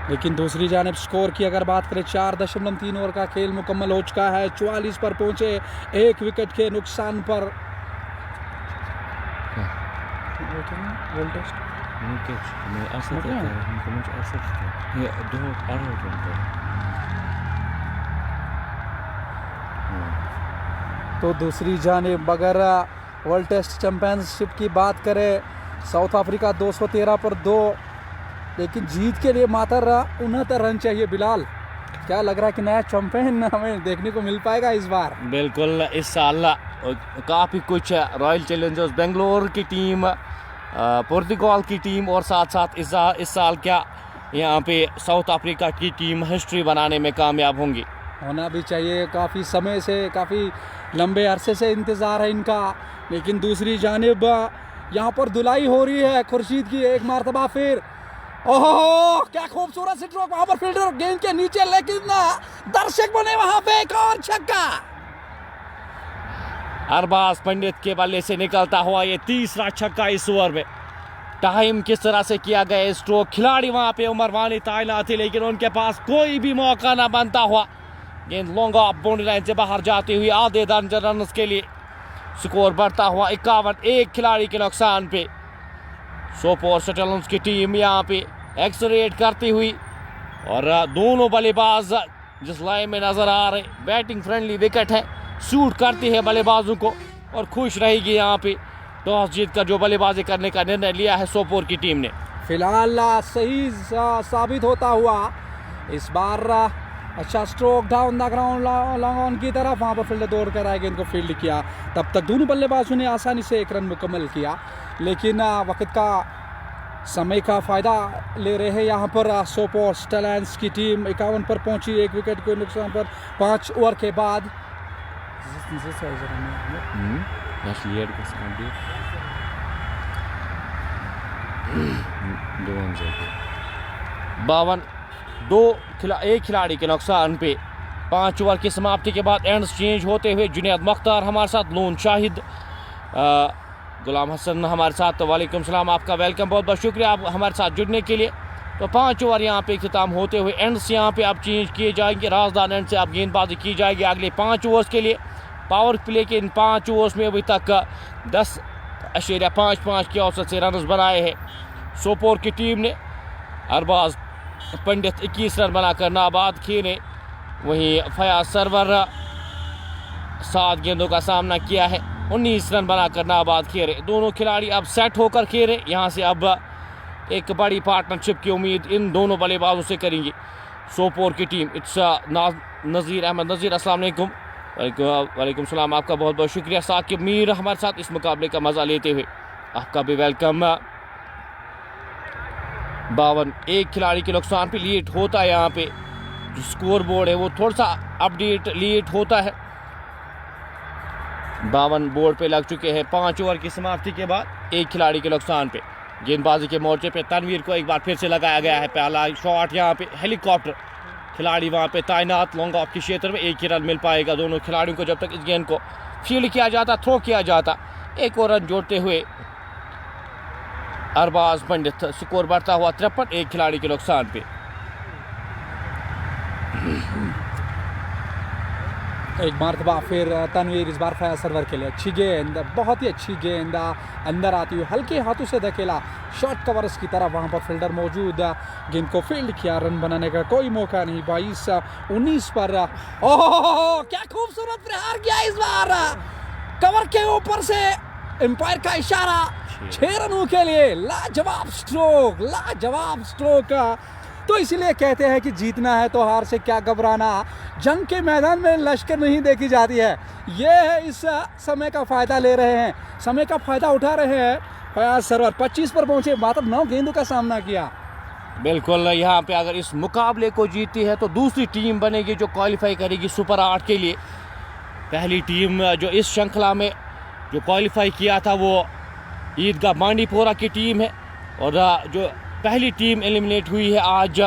लेकिन दूसरी जानिब स्कोर की अगर बात करें, 4.3 ओवर का खेल मुकम्मल हो चुका है, 44 पर पहुंचे, 1 विकेट के नुकसान पर। तो दूसरी जानिब अगर वर्ल्ड टेस्ट चैम्पियनशिप की बात करें, साउथ अफ्रीका 213 पर 2, लेकिन जीत के लिए मात्र 69 रन चाहिए। बिलाल, क्या लग रहा है कि नया चैंपियन हमें देखने को मिल पाएगा इस बार? बिल्कुल, इस साल काफ़ी कुछ रॉयल चैलेंजर्स बेंगलोर की टीम, पुर्तगाल की टीम और साथ साथ इस साल क्या यहाँ पे साउथ अफ्रीका की टीम हिस्ट्री बनाने में कामयाब होंगी। होना भी चाहिए, काफ़ी समय से, काफ़ी लंबे अरसे से इंतज़ार है इनका। लेकिन दूसरी जानिब यहाँ पर धुलाई हो रही है खुर्शीद की एक मरतबा फिर। ओहो, क्या खूबसूरत स्ट्रोक वहाँ पर, फील्डर गेंद के नीचे, लेकिन दर्शक बने वहाँ पे। एक और छक्का अरबाज पंडित के बल्ले से निकलता हुआ ये तीसरा छक्का इस ओवर में। टाइम किस तरह से किया गया स्ट्रोक, खिलाड़ी वहाँ पे उमर वानी तैनात थे लेकिन उनके पास कोई भी मौका ना बनता हुआ। गेंद लॉन्ग ऑफ बाउंड्री लाइन से बाहर जाती हुई आधे दर्जन रन के लिए स्कोर बढ़ता हुआ 51, एक खिलाड़ी के नुकसान पे। सोपोर स्टार्स की टीम यहाँ पे एक्सलेरेट करती हुई और दोनों बल्लेबाज जिस लाइन में नजर आ रहे, बैटिंग फ्रेंडली विकेट है, सूट करती है बल्लेबाजों को और खुश रहेगी यहाँ पे। टॉस जीतकर जो बल्लेबाजी करने का निर्णय लिया है सोपोर की टीम ने। फिलहाल सही साबित होता हुआ इस बार। अच्छा stroke down the ground long on की तरफ, वहाँ पर फील्डर दौड़ कर आए, गेंद को फील्ड किया। तब तक दोनों बल्लेबाजों ने आसानी से 1 रन मुकम्मल किया, लेकिन वक्त का समय का फ़ायदा ले रहे हैं यहाँ पर सोपोर स्टार्स की टीम। 51 पर पहुँची, 1 विकेट के नुकसान पर 5 ओवर के बाद। 52, एक खिलाड़ी के नुकसान पे 5 ओवर की समाप्ति के बाद एंड्स चेंज होते हुए जुनैद मुख्तार हमारे साथ, लोन शाहिद, गुलाम हसन हमारे साथ। तो वालेकुम सलाम, आपका वेलकम, बहुत बहुत शुक्रिया आप हमारे साथ जुड़ने के लिए। तो 5 ओवर यहाँ पे ख़त्म होते हुए एंड्स यहाँ पे अब चेंज किए जाएंगे। राजदान एंड से अब गेंदबाजी की जाएगी अगले 5 ओवर्स के लिए। पावर प्ले के इन 5 ओवर्स में अभी तक 10.55 के औसत से रन बनाए हैं सोपोर की टीम ने। अरबाज पंडित 21 रन बनाकर नाबाद खेले, वहीं फयाज सरवर 7 गेंदों का सामना किया है, 19 रन बनाकर नाबाद खेले। दोनों खिलाड़ी अब सेट होकर खेले, यहाँ से अब एक बड़ी पार्टनरशिप की उम्मीद इन दोनों बल्लेबाजों से करेंगी सोपोर की टीम। इट्स नज़ीर अहमद नज़ीर, अस्सलाम वालेकुम। वालेकुम सलाम, आपका बहुत बहुत शुक्रिया। साकिब मीर हमारे साथ इस मुकाबले का मज़ा लेते हुए, आपका भी वेलकम। 52, एक खिलाड़ी के नुकसान पे लीड होता है यहाँ पे। जो स्कोर बोर्ड है वो थोड़ा सा अपडेट लीड होता है। 52 बोर्ड पे लग चुके हैं 5 ओवर की समाप्ति के बाद, एक खिलाड़ी के नुकसान पे। गेंदबाजी के मोर्चे पे तनवीर को एक बार फिर से लगाया गया है। पहला शॉट यहाँ पे, हेलीकॉप्टर खिलाड़ी वहाँ पे तैनात लॉन्ग ऑफ के क्षेत्र में, 1 ही रन मिल पाएगा दोनों खिलाड़ियों को जब तक इस गेंद को फील्ड किया जाता, थ्रो किया जाता। 1 और रन जोड़ते हुए अरबाज पंडित, स्कोर बढ़ता हुआ 53, एक खिलाड़ी के नुकसान पे। एक मरतबा फिर तनवीर, इस बार फयाज सरवर के लिए अच्छी गेंद, बहुत ही अच्छी गेंद अंदर आती हुई, हल्के हाथों से धकेला शॉर्ट कवर्स की तरफ। वहाँ पर फील्डर मौजूद, गेंद को फील्ड किया, रन बनाने का कोई मौका नहीं। 22-19 पर ओह क्या खूबसूरत प्रहार किया इस बार, कवर के ऊपर से एम्पायर का इशारा, 6 रनों के लिए। लाजवाब स्ट्रोक, लाजवाब स्ट्रोक। तो इसीलिए कहते हैं कि जीतना है तो हार से क्या घबराना, जंग के मैदान में लश्कर नहीं देखी जाती है। ये है इस समय का फ़ायदा ले रहे हैं, समय का फ़ायदा उठा रहे हैं। फयाज सरवर 25 पर पहुंचे, मात्र 9 गेंदों का सामना किया। बिल्कुल, यहाँ पे अगर इस मुकाबले को जीती है तो दूसरी टीम बनेगी जो क्वालिफाई करेगी सुपर 8 के लिए। पहली टीम जो इस श्रृंखला में जो क्वालिफाई किया था वो ईदगाह बांडीपोरा की टीम है, और जो पहली टीम एलिमिनेट हुई है आज,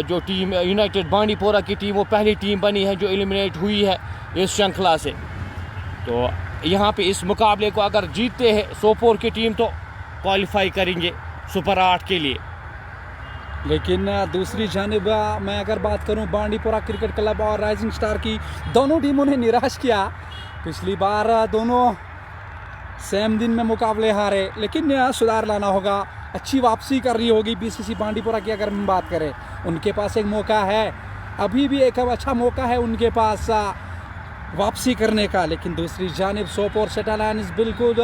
जो टीम यूनाइटेड बांडीपोरा की टीम, वो पहली टीम बनी है जो एलिमिनेट हुई है इस श्रृंखला से। तो यहाँ पे इस मुकाबले को अगर जीतते हैं सोपोर की टीम तो क्वालिफाई करेंगे सुपर 8 के लिए। लेकिन दूसरी जानिब मैं अगर बात करूं बांडीपोरा क्रिकेट क्लब और राइजिंग स्टार की, दोनों टीमों ने निराश किया। पिछली बार दोनों सेम दिन में मुकाबले हारे, लेकिन सुधार लाना होगा। अच्छी वापसी कर रही होगी बीसीसी बांडीपोरा की अगर हम बात करें। उनके पास एक मौका है, अभी भी एक अच्छा मौका है उनके पास। वापसी करने का। लेकिन दूसरी जानिब सोपोर सेटालायंस बिल्कुल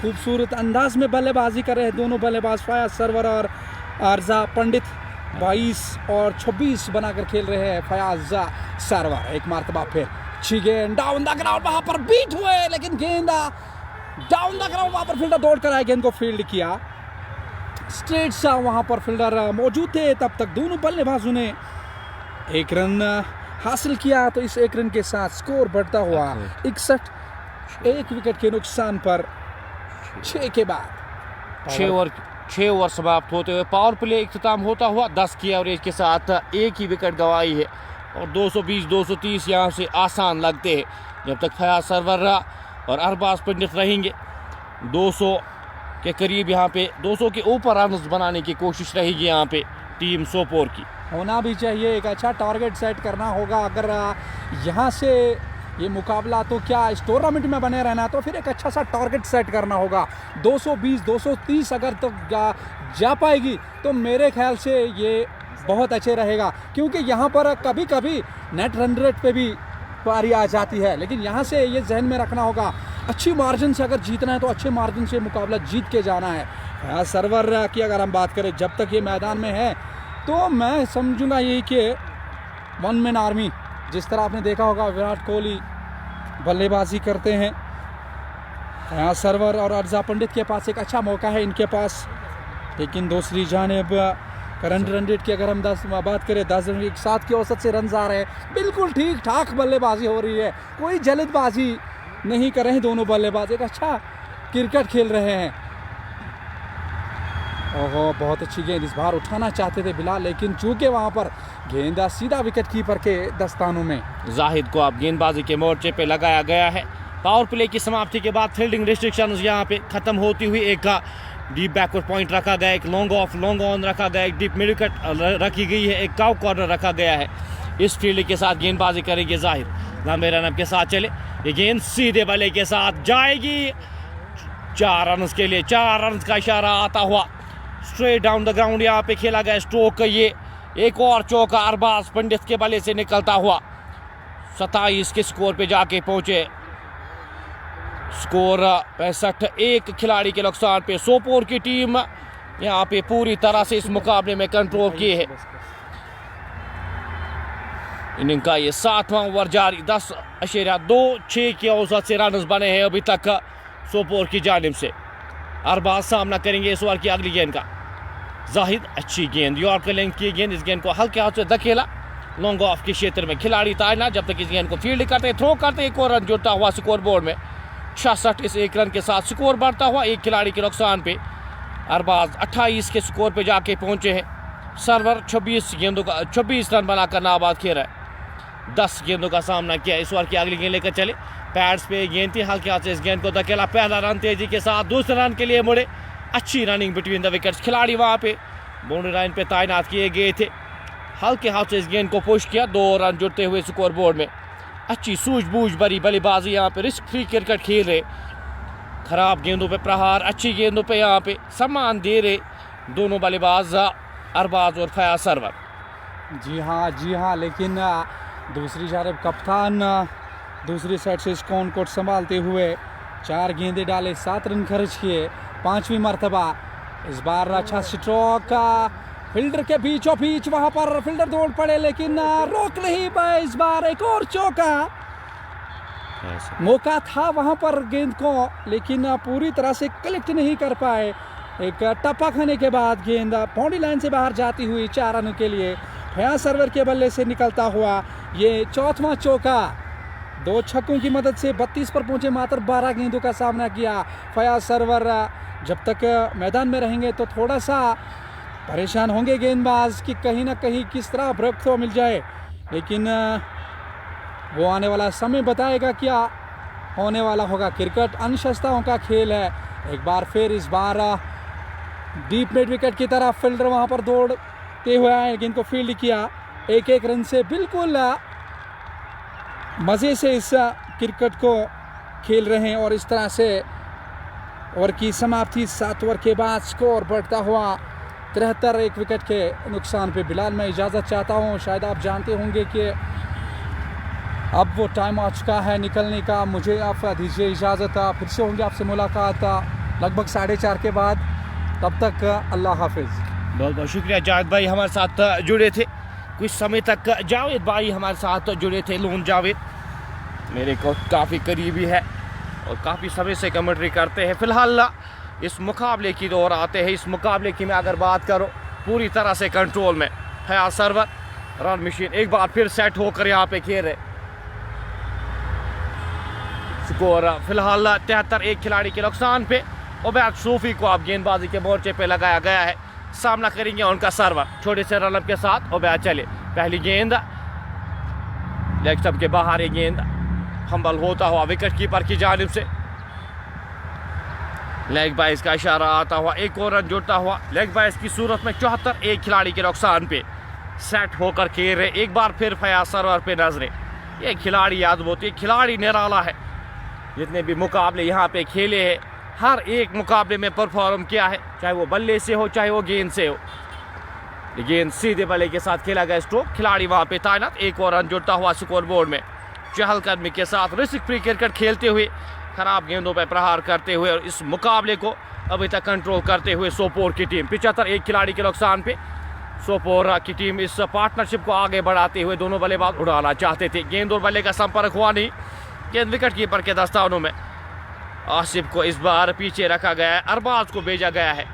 खूबसूरत अंदाज में बल्लेबाजी कर रहे हैं। दोनों बल्लेबाज फयाज सरवर और आरजा पंडित 22 और 26 बनाकर खेल रहे हैं। फयाज सरवर एक मरतबा फिर अच्छी गेंद डाउन द ग्राउंड, वहां पर बीट हुए लेकिन गेंद डाउन द ग्राउंड, वहां पर फील्डर दौड़ कर आए, गेंद को फील्ड किया। स्ट्रेट सा वहां पर फील्डर मौजूद थे, तब तक दोनों बल्लेबाजों ने एक रन हासिल किया। तो इस एक रन के साथ स्कोर बढ़ता हुआ 61, एक विकेट के नुकसान पर 6 के बाद 6 ओवर समाप्त होते हुए पावर प्ले इख्तिताम होता हुआ 10 की एवरेज के साथ एक ही विकेट गंवाई है और 220-230 यहाँ से आसान लगते हैं। जब तक फयाज सरवर और अरबाज पंडित रहेंगे 200 के करीब, यहाँ पे 200 के ऊपर रन बनाने की कोशिश रहेगी यहाँ पे टीम सोपोर की। होना भी चाहिए, एक अच्छा टारगेट सेट करना होगा। अगर यहाँ से ये मुकाबला तो क्या इस टूर्नामेंट में बने रहना, तो फिर एक अच्छा सा टारगेट सेट करना होगा। 220-230 अगर तो जा पाएगी तो मेरे ख्याल से ये बहुत अच्छे रहेगा, क्योंकि यहाँ पर कभी कभी नेट रन रेट पे भी पारी आ जाती है। लेकिन यहाँ से ये जहन में रखना होगा, अच्छी मार्जिन से अगर जीतना है तो अच्छे मार्जिन से मुकाबला जीत के जाना है। सरवर की अगर हम बात करें, जब तक ये मैदान में है तो मैं समझूंगा यही कि वन मैन आर्मी, जिस तरह आपने देखा होगा विराट कोहली बल्लेबाजी करते हैं, यहाँ सरवर और अर्जा पंडित के पास एक अच्छा मौका है इनके पास। लेकिन दूसरी जानिब करंट रन रेट की अगर हम बात करें 10 रन एक साथ की औसत से रन आ रहे हैं, बिल्कुल ठीक ठाक बल्लेबाजी हो रही है, कोई जल्दबाजी नहीं कर रहे हैं दोनों बल्लेबाज, एक अच्छा क्रिकेट खेल रहे हैं। ओहो, बहुत अच्छी गेंद इस बार उठाना चाहते थे बिलाल, लेकिन चूंकि वहां पर गेंद सीधा विकेट कीपर के दस्तानों में। जाहिद को अब गेंदबाजी के मोर्चे पे लगाया गया है। पावर प्ले की समाप्ति के बाद फील्डिंग रिस्ट्रिक्शंस यहाँ पे खत्म होती हुई एक डीप बैकवर्ड पॉइंट रखा गया, एक लॉन्ग ऑफ लॉन्ग ऑन रखा गया, एक डीप मिड विकेट रखी गई है, एक काउ कॉर्नर रखा गया है। इस फील्ड के साथ गेंदबाजी करेंगे जाहिद, लंबे रन के साथ चले, ये गेंद सीधे बल्ले के साथ जाएगी 4 रन के लिए। 4 रन का इशारा आता हुआ स्ट्रेट डाउन द ग्राउंड यहाँ पे खेला गया स्ट्रोक। ये एक और चौका अरबाज पंडित के बल्ले से निकलता हुआ 27 के स्कोर पे जाके पहुंचे। स्कोर 65, एक खिलाड़ी के नुकसान पे सोपोर की टीम यहाँ पे पूरी तरह से इस मुकाबले में कंट्रोल किए है। इनिंग का ये 7वां ओवर जारी, 10.26 की औसत से रन बने हैं अभी तक सोपोर की जानिब से। अरबाज सामना करेंगे इस ओवर की अगली गेंद का। जाहिद अच्छी गेंद, यॉर्कर लेंथ की गेंद, इस गेंद को हल्के हाथ से धकेला लॉन्ग ऑफ के क्षेत्र में, खिलाड़ी तैनात जब तक इस गेंद को फील्ड करते थ्रो करते। एक और रन जुड़ता हुआ स्कोर बोर्ड में 66, इस एक रन के साथ स्कोर बढ़ता हुआ एक खिलाड़ी के नुकसान पे। अरबाज 28 के स्कोर पे जाके पहुंचे हैं। सरवर 26 रन बनाकर नाबाद खेल रहा है, 10 गेंदों का सामना किया। इस ओवर की अगली गेंद लेकर चले, पैड्स पे गेंद थी, हल्के हाथ से इस गेंद को धकेला, पहला रन तेजी के साथ, दूसरे रन के लिए मुड़े। अच्छी रनिंग बिटवीन द विकेट्स, खिलाड़ी वहां पे बाउंड्री लाइन पे तैनात किए गए थे, हल्के हाथ से इस गेंद को पुश किया, 2 रन जुड़ते हुए स्कोर बोर्ड में। अच्छी सूझबूझ भरी बल्लेबाजी, यहाँ पे रिस्क फ्री क्रिकेट खेल रहे, खराब गेंदों पे प्रहार, अच्छी गेंदों पे यहाँ पे सम्मान दे रहे दोनों बल्लेबाज अरबाज और फयाज सरवर। जी हाँ, लेकिन दूसरी जानिब कप्तान दूसरी साइड से स्कोर कोर्ट संभालते हुए 4 गेंदे डाले, 7 रन खर्च किए, 5वीं मरतबा। इस बार अच्छा स्ट्रोक, फील्डर के बीचों बीच वहां पर फील्डर दौड़ पड़े लेकिन रोक नहीं पाए। इस बार एक और चौका, मौका था वहां पर गेंद को, लेकिन पूरी तरह से कलेक्ट नहीं कर पाए। एक टप्पा खाने के बाद गेंद बाउंड्री लाइन से बाहर जाती हुई 4 रनों के लिए फयाज सरवर के बल्ले से निकलता हुआ ये 4वां चौका। 2 छक्कों की मदद से 32 पर पहुंचे, मात्र 12 गेंदों का सामना किया फयाज सरवर। जब तक मैदान में रहेंगे तो थोड़ा सा परेशान होंगे गेंदबाज कि कहीं ना कहीं किस तरह ब्रेक थ्रो मिल जाए, लेकिन वो आने वाला समय बताएगा क्या होने वाला होगा। क्रिकेट अनिश्चितताओं का खेल है। एक बार फिर इस बार डीप मिड विकेट की तरफ फील्डर वहां पर दौड़ते हुए आए, गेंद को फील्ड किया, 1-1 रन से बिल्कुल मज़े से इस क्रिकेट को खेल रहे हैं। और इस तरह से ओवर की समाप्ति, 7 ओवर के बाद स्कोर बढ़ता हुआ 73, एक विकेट के नुकसान पे। बिलाल, मैं इजाज़त चाहता हूँ, शायद आप जानते होंगे कि अब वो टाइम आ चुका है निकलने का, मुझे आप दीजिए इजाज़त। फिर से होंगे आपसे मुलाकात लगभग 4:30 के बाद। तब तक अल्लाह हाफिज़। बहुत बहुत शुक्रिया जावेद भाई, हमारे साथ जुड़े थे कुछ समय तक। जावेद भाई हमारे साथ जुड़े थे, लोन जावेद मेरे को काफ़ी करीबी है और काफ़ी समय से कमेंट्री करते हैं। फ़िलहाल इस मुकाबले की दौर आते हैं। इस मुकाबले की मैं अगर बात करूँ, पूरी तरह से कंट्रोल में फयाज सरवर, रन मशीन एक बार फिर सेट होकर यहाँ पे खेल रहे। स्कोर फिलहाल 73, एक खिलाड़ी के नुकसान पे। उबैद सूफी को अब गेंदबाजी के मोर्चे पे लगाया गया है, सामना करेंगे उनका सर्वर। छोटे से रनअप के साथ उबैद चले, पहली गेंद लेग स्टंप के बाहर, ये गेंद फंबल होता हुआ विकेट कीपर की जानिब से। लेग बाइस का इशारा आता हुआ, एक और रन जुड़ता हुआ लेग बाइस की सूरत में। 74, एक खिलाड़ी के नुकसान पे सेट होकर खेल रहे। एक बार फिर फयाज सरवर पे नजरें। ये खिलाड़ी अद्भुत, ये खिलाड़ी निराला है। जितने भी मुकाबले यहाँ पे खेले हैं, हर एक मुकाबले में परफॉर्म किया है, चाहे वो बल्ले से हो चाहे वो गेंद से हो। गेंद सीधे बल्ले के साथ खेला गया स्ट्रोक, खिलाड़ी वहाँ पे तैनात। एक और रन जुड़ता हुआ स्कोर बोर्ड में। चहलकदमी के साथ रिस्क फ्री क्रिकेट खेलते हुए, खराब गेंदों पर प्रहार करते हुए और इस मुकाबले को अभी तक कंट्रोल करते हुए सोपोर की टीम। 75, एक खिलाड़ी के नुकसान पे सोपोर की टीम इस पार्टनरशिप को आगे बढ़ाते हुए दोनों बल्लेबाज उड़ाना चाहते थे। गेंद और बल्ले का संपर्क हुआ नहीं, गेंद विकेट कीपर के दस्तानों में। आसिफ को इस बार पीछे रखा गया है, अरबाज को भेजा गया है।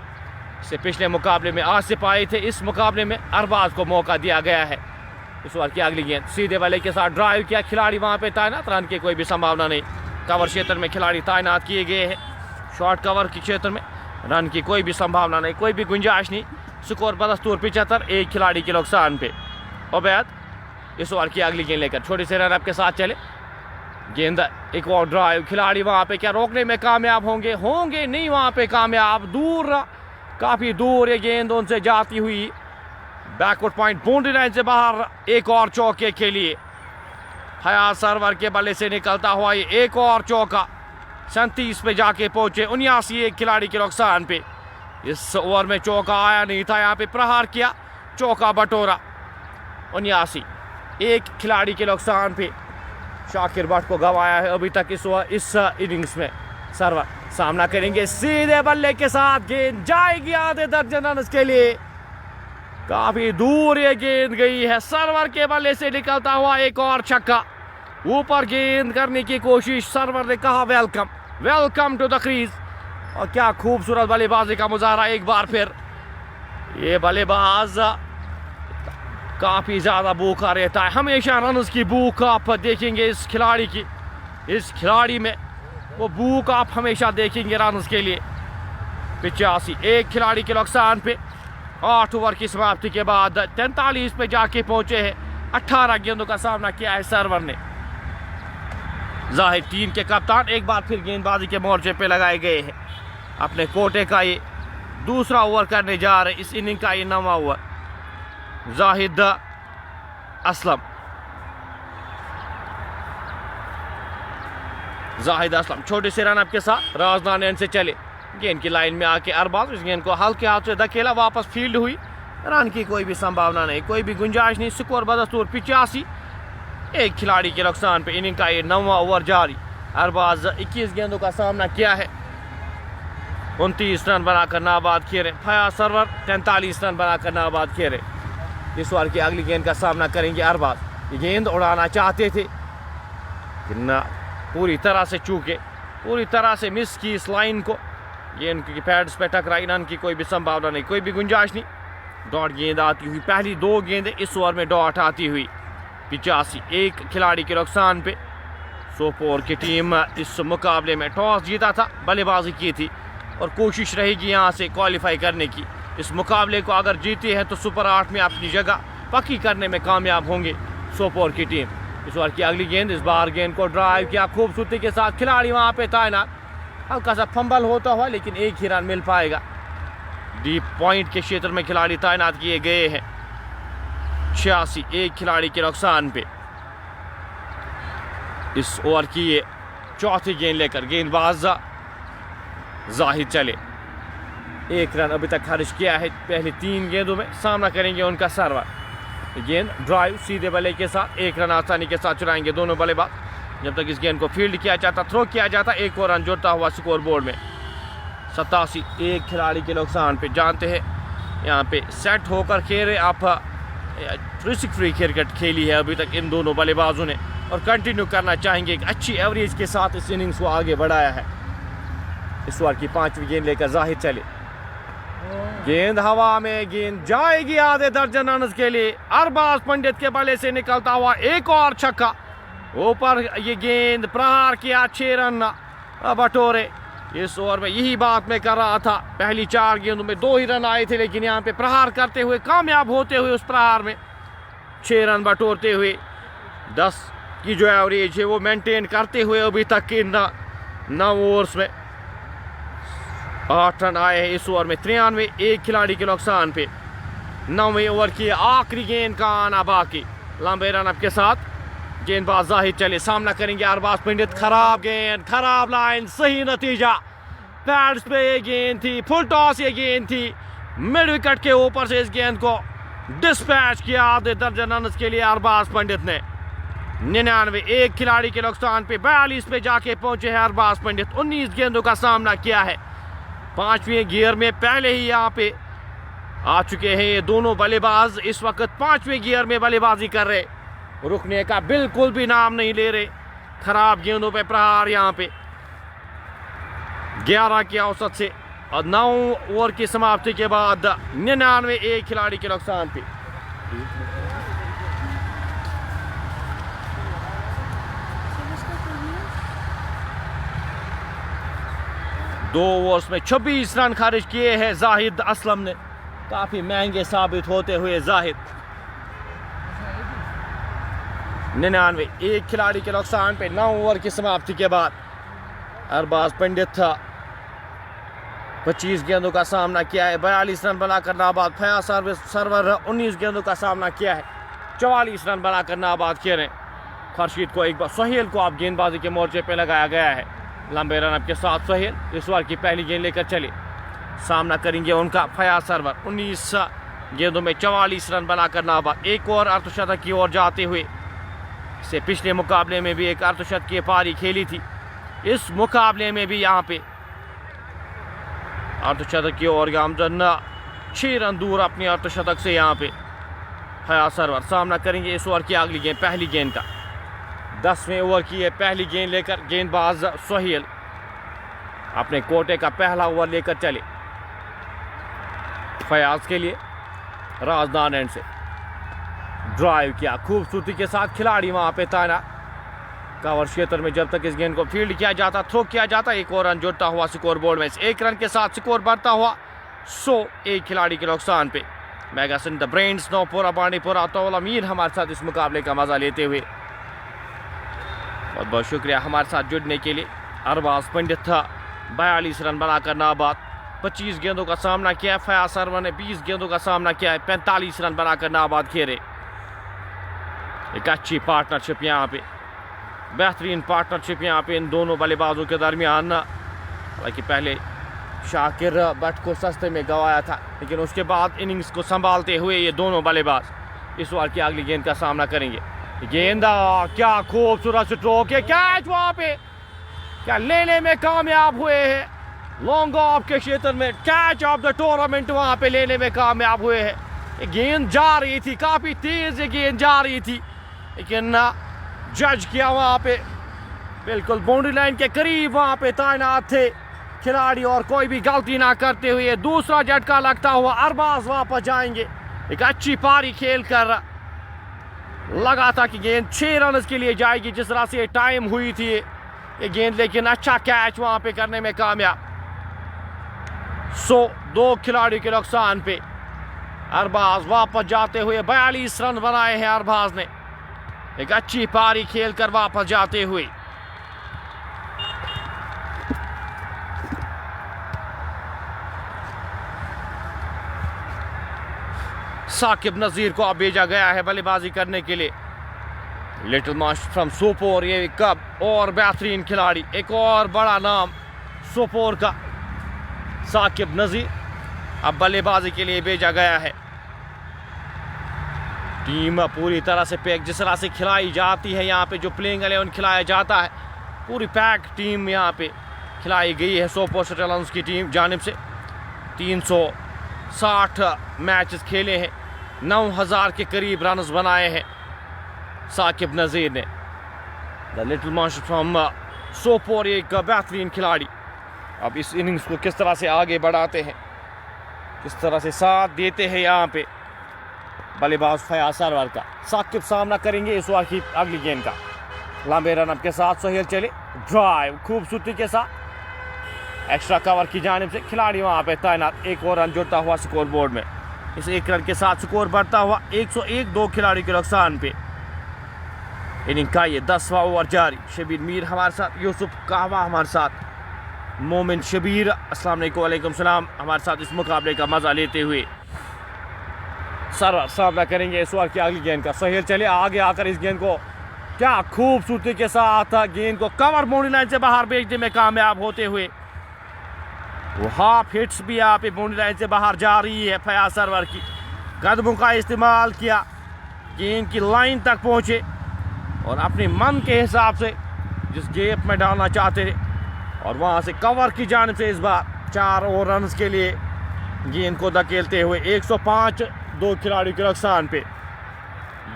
इससे पिछले मुकाबले में आसिफ आए थे, इस मुकाबले में अरबाज को मौका दिया गया है। इस बार की अगली गेंद सीधे बल्ले के साथ ड्राइव किया, खिलाड़ी वहां पे तैनात, रन की कोई भी संभावना नहीं। कवर क्षेत्र में खिलाड़ी तैनात किए गए हैं, शॉर्ट कवर के क्षेत्र में रन की कोई भी संभावना नहीं, कोई भी गुंजाइश नहीं। स्कोर बदस्तूर 75, एक खिलाड़ी के नुकसान पे। उबैद इस ओवर की अगली गेंद लेकर छोटे से रनअप के साथ चले। गेंद एक और ड्राइव, खिलाड़ी वहां पे क्या रोकने में कामयाब होंगे नहीं वहां पे कामयाब। दूर, काफी दूर ये गेंद उनसे जाती हुई बैकवर्ड पॉइंट, बाउंड्री लाइन से बाहर। एक और चौके के लिए फयाज सरवर के बल्ले से निकलता हुआ ये एक और चौका 37 पे जाके पहुंचे। 79, एक खिलाड़ी के नुकसान पे। इस ओवर में चौका आया नहीं था, यहाँ पे प्रहार किया, चौका बटोरा। 79, एक खिलाड़ी के नुकसान पे शाकिर भट्ट को गंवाया है अभी तक इस इनिंग्स में। सरवर सामना करेंगे सीधे बल्ले के साथ, गेंद जाएगी आधे दर्जन रन के लिए। काफी दूर ये गेंद गई है, सरवर के बल्ले से निकलता हुआ एक और छक्का। ऊपर गेंद करने की कोशिश, सरवर ने कहा welcome, welcome to the crease. और क्या खूबसूरत बल्लेबाजी का मुजाहरा एक बार फिर। ये बल्लेबाज काफी ज्यादा भूखा रहता है, हमेशा रन्स की भूख आप देखेंगे इस खिलाड़ी की। इस खिलाड़ी में वो भूख आप हमेशा देखेंगे रन्स के लिए। 85, एक खिलाड़ी के नुकसान पे। 8 ओवर की समाप्ति के बाद 43 पे जाके पहुंचे हैं। 18 गेंदों का सामना किया है सरवर ने। जाहिर टीम के कप्तान एक बार फिर गेंदबाजी के मोर्चे पे लगाए गए हैं। अपने कोटे का ये दूसरा ओवर करने जा रहे, इस इनिंग का ये 9वां ओवर। जाहिद असलम, छोटे से रनअप के साथ राजदान एंड से चले। गेंद की लाइन में आके अरबाज इस गेंद को हल्के हाथ से धकेला, वापस फील्ड हुई, रन की कोई भी संभावना नहीं, कोई भी गुंजाइश नहीं। स्कोर बदस्तूर 85, एक खिलाड़ी के नुकसान पे। इनिंग का ये 9वां ओवर जारी। अरबाज 21 गेंदों का सामना किया है, 29 रन बनाकर नाबाद खेले। फयाज सरवर 43 रन बनाकर नाबाद खेले। इस ओवर की अगली गेंद का सामना करेंगे अरबाज। ये गेंद उड़ाना चाहते थे, पूरी तरह से चूके, पूरी तरह से मिस की इस लाइन को। गेंद की पैड्स पे टकराई, रन की कोई भी संभावना नहीं, कोई भी गुंजाइश नहीं। डॉट गेंद आती हुई, पहली 2 गेंदें इस ओवर में डॉट आती हुई। 85, एक खिलाड़ी के नुकसान पे। सोपोर की टीम इस मुकाबले में टॉस जीता था, बल्लेबाजी की थी और कोशिश रहेगी यहाँ से क्वालिफाई करने की। इस मुकाबले को अगर जीते हैं तो सुपर 8 में अपनी जगह पक्की करने में कामयाब होंगे सोपोर की टीम। इस ओवर की अगली गेंद, इस बार गेंद को ड्राइव किया खूबसूरती के साथ, खिलाड़ी वहाँ पे तैनात। हल्का सा फंबल होता हुआ लेकिन एक ही रन मिल पाएगा। डीप पॉइंट के क्षेत्र में खिलाड़ी तैनात किए गए हैं। 86, एक खिलाड़ी के नुकसान पे। इस ओवर की ये चौथी गेंद लेकर गेंदबाज जाहिद चले। 1 रन अभी तक खर्च किया है पहली 3 गेंदों में। सामना करेंगे उनका सरवर। गेंद ड्राइव सीधे बल्ले के साथ 1 रन आसानी के साथ चुराएंगे दोनों बल्लेबाज। जब तक इस गेंद को फील्ड किया जाता, थ्रो किया जाता, 1 और रन जुड़ता हुआ स्कोर बोर्ड में। 87 एक खिलाड़ी के नुकसान पे। जानते हैं यहाँ पे सेट होकर खेल आप रिस्क फ्री क्रिकेट खेली है अभी तक इन दोनों बल्लेबाजों ने और कंटिन्यू करना चाहेंगे। एक अच्छी एवरेज के साथ इस इनिंग्स को आगे बढ़ाया है। इस ओवर की 5वीं गेंद लेकर जाहिद चले। गेंद हवा में, गेंद जाएगी आधे दर्जन रन के लिए। अरबाज पंडित के बल्ले से निकलता हुआ एक और छक्का। ऊपर ये गेंद प्रहार किया, 6 रन बटोरे। इस ओवर में यही बात मैं कर रहा था, पहली 4 गेंदों में 2 ही रन आए थे, लेकिन यहाँ पे प्रहार करते हुए कामयाब होते हुए उस प्रहार में 6 रन बटोरते हुए 10 की जो एवरेज है वो मेंटेन करते हुए अभी तक के 9 ओवर्स में 8 रन आए हैं। इस ओवर में 93 एक खिलाड़ी के नुकसान पे। 9वें ओवर की आखिरी गेंद का आना बाकी। लंबे रन अप के साथ गेंदबाज जाहिद चले, सामना करेंगे अरबाज पंडित। खराब गेंद, खराब लाइन, सही नतीजा। पैड्स पे ये गेंद थी, फुल टॉस ये गेंद थी, मिड विकेट के ऊपर से इस गेंद को डिस्पैच किया आधे दर्जन रन के लिए अरबाज पंडित ने। 99 एक खिलाड़ी के नुकसान पे 42 पे जाके पहुंचे हैं अरबाज पंडित। 19 गेंदों का सामना किया है। 5वें गियर में पहले ही यहाँ पे आ चुके हैं ये दोनों बल्लेबाज। इस वक्त 5वें गियर में बल्लेबाजी कर रहे, रुकने का बिल्कुल भी नाम नहीं ले रहे। खराब गेंदों पे प्रहार यहाँ पे 11 की औसत से और 9 ओवर की समाप्ति के बाद 99 एक खिलाड़ी के नुकसान पे। दो ओवर्स में 26 रन खारिज किए हैं जाहिद असलम ने। काफी महंगे साबित होते हुए जाहिद। 99 एक खिलाड़ी के नुकसान पे 9 ओवर की समाप्ति के बाद अरबाज पंडित था 25 गेंदों का सामना किया है, 42 रन बनाकर नाबाद। फयाज सरवर 19 गेंदों का सामना किया है, 44 रन बनाकर नाबाद किए हैं। खुर्शीद को एक बार सोहेल को आप गेंदबाजी के मोर्चे पे लगाया गया है। लंबे रन अप के साथ सोहेल इस ओवर की पहली गेंद लेकर चले, सामना करेंगे उनका फयाज सरवर। 19 गेंदों में 44 रन बनाकर नाबाद। एक और अर्धशतक की ओर जाते हुए से पिछले मुकाबले में भी एक अर्धशतक की पारी खेली थी। इस मुकाबले में भी यहाँ पे अर्धशतक की ओर गामजन 6 रन दूर अपनी अर्धशतक से यहाँ पे फयाज सरवर। सामना करेंगे इस ओवर की अगली गेंद, पहली गेंद का। 10वें ओवर की है पहली गेंद लेकर गेंदबाज सोहेल अपने कोटे का पहला ओवर लेकर चले। फयाज के लिए राजदान एंड से ड्राइव किया खूबसूरती के साथ, खिलाड़ी वहां पे ताना कवर क्षेत्र में। जब तक इस गेंद को फील्ड किया जाता, थ्रो किया जाता, 1 और रन जुड़ता हुआ स्कोर बोर्ड में। 1 रन के साथ स्कोर बढ़ता हुआ 100 एक खिलाड़ी के नुकसान पे। मैगासन द ब्रेन्स नौपुरा बांडीपुरा तो अमीर हमारे साथ इस मुकाबले का मजा लेते हुए, बहुत बहुत शुक्रिया हमारे साथ जुड़ने के लिए। अरबाज पंडित था 42 रन बनाकर नाबाद। 25 गेंदों का सामना किया है। फयाज सरवर ने 20 गेंदों का सामना किया है, 45 रन बनाकर नाबाद खेले। एक अच्छी पार्टनरशिप यहाँ पे, बेहतरीन पार्टनरशिप यहाँ पे इन दोनों बल्लेबाजों के दरमियान। हालांकि पहले शाकिर बट को सस्ते में गंवाया था, लेकिन उसके बाद इनिंग्स को संभालते हुए ये दोनों बल्लेबाज इस ओवर की अगली गेंद का सामना करेंगे। गेंदा क्या खूबसूरत स्ट्रोक है, कैच वहां पे क्या लेने में कामयाब हुए हैं। लॉन्ग ऑफ के क्षेत्र में कैच ऑफ द टूर्नामेंट वहां पे लेने में कामयाब हुए हैं। गेंद जा रही थी, काफी तेज गेंद जा रही थी, लेकिन जज किया वहां पे बिल्कुल बाउंड्री लाइन के करीब वहां पे तैनात थे खिलाड़ी और कोई भी गलती ना करते हुए दूसरा झटका लगता हुआ अरबाज वापस जाएंगे। एक अच्छी पारी खेल कर लगा था कि गेंद 6 रन के लिए जाएगी जिस तरह से टाइम हुई थी ये गेंद, लेकिन अच्छा कैच वहां पे करने में कामयाब। 102 खिलाड़ी के नुकसान पे अरबाज वापस जाते हुए 42 रन बनाए हैं अरबाज ने। एक अच्छी पारी खेलकर वापस जाते हुए साकिब नज़ीर को अब भेजा गया है बल्लेबाजी करने के लिए। लिटिल मास्टर फ्रॉम सोपोर, ये कब और बेहतरीन खिलाड़ी, एक और बड़ा नाम सोपोर का साकिब नज़ीर अब बल्लेबाजी के लिए भेजा गया है। टीम पूरी तरह से पैक जिस तरह से खिलाई जाती है यहाँ पे, जो प्लेइंग 11 खिलाया जाता है, पूरी पैक टीम यहाँ पे खिलाई गई है सोपोर स्टार्स की टीम जानिब से। 360 मैचेस खेले हैं, 9000 के करीब रन्स बनाए हैं साकिब नज़ीर ने। The little master from Sopore एक बेहतरीन खिलाड़ी। अब इस इनिंग्स को किस तरह से आगे बढ़ाते हैं, किस तरह से साथ देते हैं यहाँ पे बल्लेबाज फयाज सरवर का। साकिब सामना करेंगे इस ओवर की अगली गेंद का। लंबे रन अप के साथ सोहेल चले, ड्राइव खूबसूरती के साथ एक्स्ट्रा कवर की जानिब से खिलाड़ी वहाँ पे तैनात। एक और रन जुड़ता हुआ स्कोर बोर्ड में। इस एक रन के साथ स्कोर बढ़ता हुआ 101, 2 खिलाड़ी के नुकसान पे। इनिंग का ये 10वां ओवर जारी। शबीर मीर हमारे साथ, यूसुफ कहवा हमारे साथ, मोमिन शबीर अस्सलाम वालेकुम सलाम हमारे साथ इस मुकाबले का मजा लेते हुए। सरवर सामना करेंगे इस ओवर की अगली गेंद का। सोहेल चले आगे आकर इस गेंद को क्या खूबसूरती के साथ गेंद को कवर बाउंड्री लाइन से बाहर भेजने में कामयाब होते हुए। वो हाफ हिट्स भी यहाँ पे बाउंड्री लाइन से बाहर जा रही है। फयाज सरवर की कदमों का इस्तेमाल किया, गेंद की लाइन तक पहुँचे और अपने मन के हिसाब से जिस गैप में डालना चाहते थे और वहाँ से कवर की जानिब से इस बार 4 और रन के लिए गेंद को धकेलते हुए 105, 2 खिलाड़ी के नुकसान पे।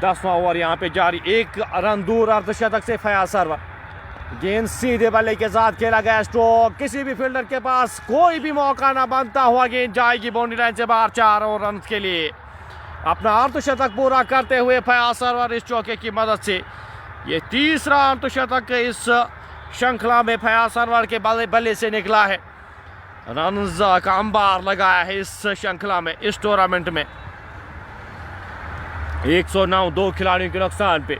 10वां ओवर यहाँ पे जारी। 1 रन दूर अर्धशतक से फयाज सरवर। गेंद सीधे बल्ले के साथ खेला गया स्ट्रोक, किसी भी फील्डर के पास कोई भी मौका ना बनता हुआ गेंद जाएगी बाउंड्री लाइन से बाहर 4 और रन के लिए। अपना अर्धशतक पूरा करते हुए फयाज सरवर इस चौके की मदद से ये 30रा अर्धशतक इस श्रृंखला में फयाज सरवर के बल्ले से निकला है। रन्स का अंबार लगाया है इस श्रृंखला में, इस टूर्नामेंट में। 109, 2 खिलाड़ियों के नुकसान पे।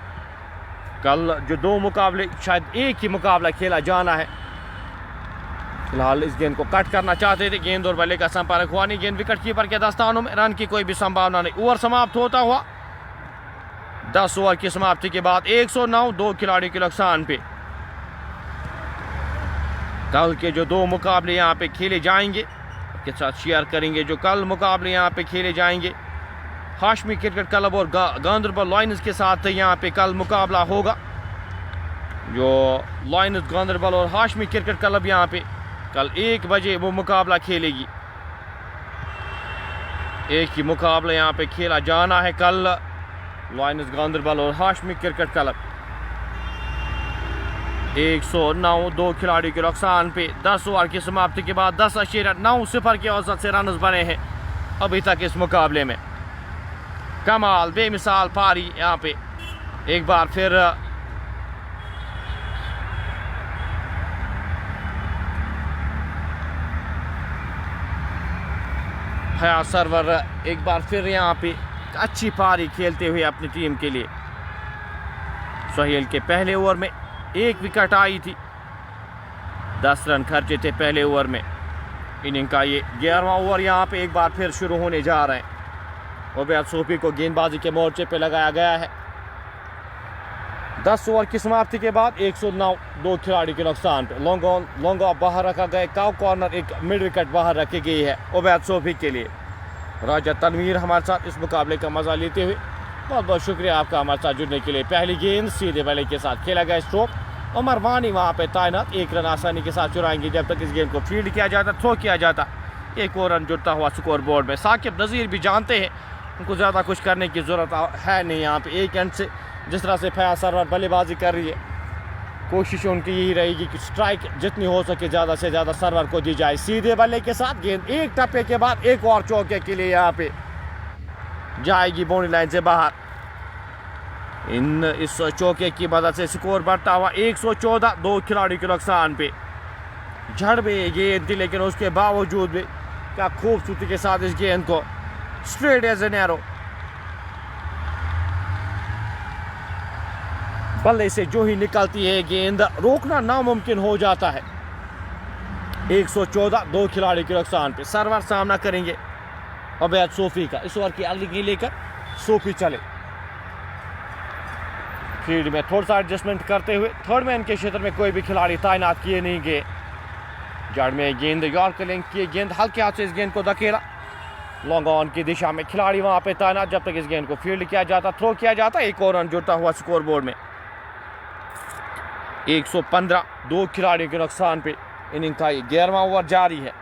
कल जो 2 मुकाबले, शायद एक ही मुकाबला खेला जाना है। फिलहाल इस गेंद को कट करना चाहते थे, गेंद और बल्ले का संपर्क हुआ नहीं। गेंद विकेट कीपर के दस्तानों में, रन की कोई भी संभावना नहीं। ओवर समाप्त होता हुआ 10 ओवर की समाप्ति के बाद 109, 2 खिलाड़ियों के नुकसान पे। कल के जो 2 मुकाबले यहाँ पे खेले जाएंगे के साथ शेयर करेंगे। जो कल मुकाबले यहाँ पे खेले जाएंगे, हाशमी क्रिकेट क्लब और गांधरबल लायंस के साथ यहाँ पे कल मुकाबला होगा। जो लायंस गांधरबल और हाशमी क्रिकेट क्लब यहाँ पे कल 1 बजे वो मुकाबला खेलेगी। एक ही मुकाबला यहाँ पे खेला जाना है कल, लायंस गांधरबल और हाशमी क्रिकेट क्लब। 109, 2 खिलाड़ी के नुकसान पे। 10 ओवर की समाप्ति के बाद 10.9 के औसत से रन बने हैं अभी तक इस मुकाबले में। कमाल बेमिसाल पारी यहाँ पे एक बार फिर फयाज सरवर एक बार फिर यहाँ पे अच्छी पारी खेलते हुए अपनी टीम के लिए। सोहेल के पहले ओवर में 1 विकेट आई थी, 10 रन खर्चे थे पहले ओवर में। इनिंग का ये 11वां ओवर यहाँ पे एक बार फिर शुरू होने जा रहे हैं। उबैद सूफी को गेंदबाजी के मोर्चे पे लगाया गया है। 10 ओवर की समाप्ति के बाद 109, 2 खिलाड़ी के नुकसान पे। लॉन्ग ऑफ बाहर रखा गया, काउ कॉर्नर एक मिड विकेट बाहर रखी गई है उबैद सूफी के लिए। राजा तनवीर हमारे साथ इस मुकाबले का मजा लेते हुए, बहुत बहुत शुक्रिया आपका हमारे साथ जुड़ने के लिए। पहली गेंद सीधे बल्ले के साथ खेला गया स्ट्रोक, उमर वानी वहाँ पे तैनात। 1 रन आसानी के साथ चुराएंगे जब तक इस गेंद को फील्ड किया जाता, थ्रो किया जाता। 1 और रन जुड़ता हुआ स्कोर बोर्ड में। साकिब नज़ीर भी जानते हैं उनको ज़्यादा कुछ करने की ज़रूरत है नहीं यहाँ पे। एक एंड से जिस तरह से फयाज सरवर बल्लेबाजी कर रही है, कोशिश उनकी यही रहेगी कि स्ट्राइक जितनी हो सके ज़्यादा से ज़्यादा सरवर को दी जाए। सीधे बल्ले के साथ गेंद एक टप्पे के बाद 1 और चौके के लिए यहाँ पे जाएगी बाउंड्री लाइन से बाहर। इस चौके की मदद से स्कोर बढ़ता हुआ 114, 2 खिलाड़ी के नुकसान पे। झड़ में गेंद थी लेकिन उसके बावजूद भी क्या खूबसूरती के साथ इस गेंद को स्ट्रेट एज एन एरो बल्ले से जो ही निकलती है गेंद, रोकना नामुमकिन हो जाता है। 114, 2 खिलाड़ी के नुकसान पे। सरवर सामना करेंगे उबैद सूफी का। इस ओवर की अगली गेंद लेकर सूफी चले। फील्ड में थोड़ा सा एडजस्टमेंट करते हुए थर्ड मैन के क्षेत्र में कोई भी खिलाड़ी तैनात किए नहीं गए। जड़ में गेंद यॉर्कर लेंथ की गेंद हल्के हाथ से इस गेंद को धकेला। लॉन्ग ऑन की दिशा में खिलाड़ी वहां पे तैनात जब तक इस गेंद को फील्ड किया जाता, थ्रो किया जाता। एक और रन जुड़ता हुआ स्कोर बोर्ड में 115, 2 खिलाड़ियों के नुकसान पे इनिंग का 11वां ओवर जारी है।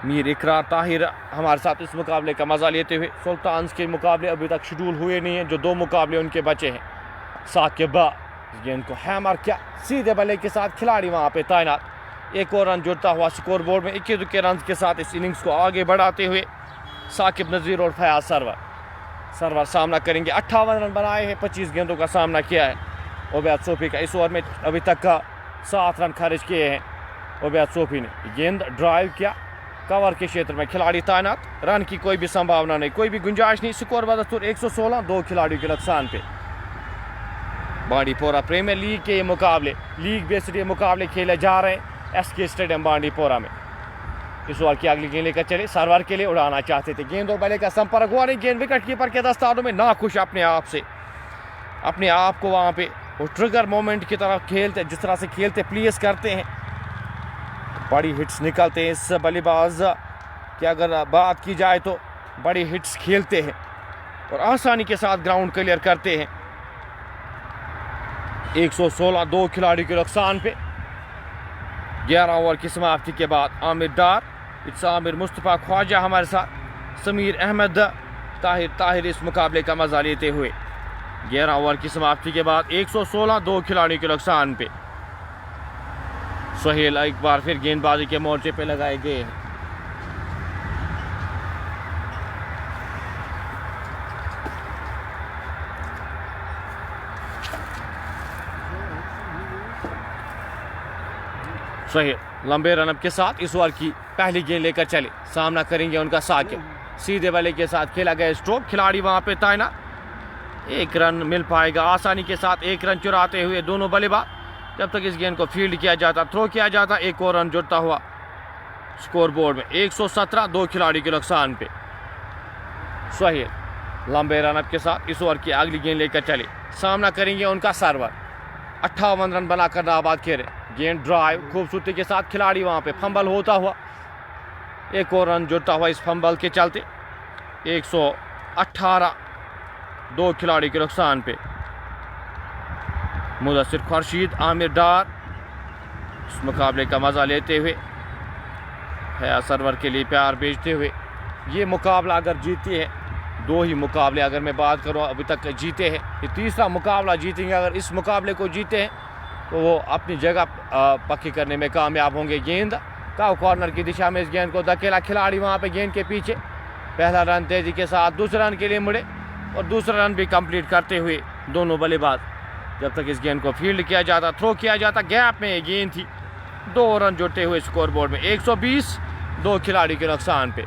मीर इकरार ताहिर हमारे साथ इस मुकाबले का मजा लेते हुए। सुल्तान्स के मुकाबले अभी तक शेड्यूल हुए नहीं हैं, जो 2 मुकाबले उनके बचे हैं। साकिब इस गेंद को हैमर किया, सीधे बल्ले के साथ खिलाड़ी वहां पे तैनात। एक और रन जुड़ता हुआ स्कोर बोर्ड में 21 रन के साथ इस इनिंग्स को आगे बढ़ाते हुए साकिब नज़ीर और फयाज सरवर सामना करेंगे। 58 रन बनाए हैं, 25 गेंदों का सामना किया है उबैद सोफी का। इस ओवर में अभी तक का 7 रन खर्च किए हैं उबैद सोफी ने। गेंद ड्राइव किया, कवर के क्षेत्र में खिलाड़ी तैनात, रन की कोई भी संभावना नहीं, कोई भी गुंजाइश नहीं। स्कोर बदस्तूर 116, 2 खिलाड़ियों के नुकसान पे। बांडीपोरा प्रीमियर लीग के ये मुकाबले, लीग बेस्ड ये मुकाबले खेले जा रहे हैं SK स्टेडियम बांडीपोरा में। इस ओवर की अगली गेंद लेकर चले, सरवर के लिए उड़ाना चाहते थे, गेंद और बल्ले का संपर्क हुआ नहीं। गेंद विकेट कीपर के दस्तानों में, नाखुश अपने आप से, अपने आप को वहां पे वो ट्रिगर मोमेंट की तरफ खेलते, जिस तरह से खेलते प्लेस करते हैं, बड़ी हिट्स निकलते हैं इस बल्लेबाज की। अगर बात की जाए तो बड़ी हिट्स खेलते हैं और आसानी के साथ ग्राउंड क्लियर करते हैं। 116, 2 खिलाड़ी के नुकसान पे। 11 ओवर की समाप्ति के बाद आमिर डार, आमिर मुस्तफ़ा ख्वाजा हमारे साथ, समीर अहमद, ताहिर इस मुकाबले का मजा लेते हुए। 11 ओवर की समाप्ति के बाद 116, 2 खिलाड़ियों के नुकसान पे। सोहेल एक बार फिर गेंदबाजी के मोर्चे पे लगाए गए हैं। सोहेल लंबे रनअप के साथ इस ओवर की पहली गेंद लेकर चले, सामना करेंगे उनका साकिब। सीधे बल्ले के साथ खेला गया स्ट्रोक, खिलाड़ी वहां पे तैनात। 1 रन मिल पाएगा आसानी के साथ, 1 रन चुराते हुए दोनों बल्लेबाज। जब तक इस गेंद को फील्ड किया जाता, थ्रो किया जाता। एक और रन जुड़ता हुआ स्कोर बोर्ड में 117, 2 खिलाड़ी के नुकसान पे। सोहेल लंबे रनअप के साथ इस ओवर की अगली गेंद लेकर चले, सामना करेंगे उनका सरवर। 58 रन बनाकर नाबाद खेले, गेंद ड्राइव खूबसूरती के साथ, खिलाड़ी वहां पे फंबल होता हुआ। एक और रन जुड़ता हुआ इस फंबल के चलते। 118, 2 खिलाड़ी के नुकसान पे। मुदस्सिर खुर्शीद, आमिर डार इस मुकाबले का मजा लेते हुए, फयाज सरवर के लिए प्यार भेजते हुए। ये मुकाबला अगर जीती है, 2 ही मुकाबले अगर मैं बात करूँ अभी तक जीते हैं, ये तीसरा मुकाबला जीतेंगे। अगर इस मुकाबले को जीते हैं तो वो अपनी जगह पक्की करने में कामयाब होंगे। गेंद का कॉर्नर की दिशा में इस गेंद को धकेला, खिलाड़ी वहां पे गेंद के पीछे। पहला रन तेजी के साथ, दूसरे रन के लिए मुड़े और दूसरा रन भी कंप्लीट करते हुए दोनों बल्लेबाज। जब तक इस गेंद को फील्ड किया जाता, थ्रो किया जाता, गैप में ये गेंद थी। 2 रन जुड़ते हुए स्कोर बोर्ड में 120, 2 खिलाड़ी के नुकसान पे।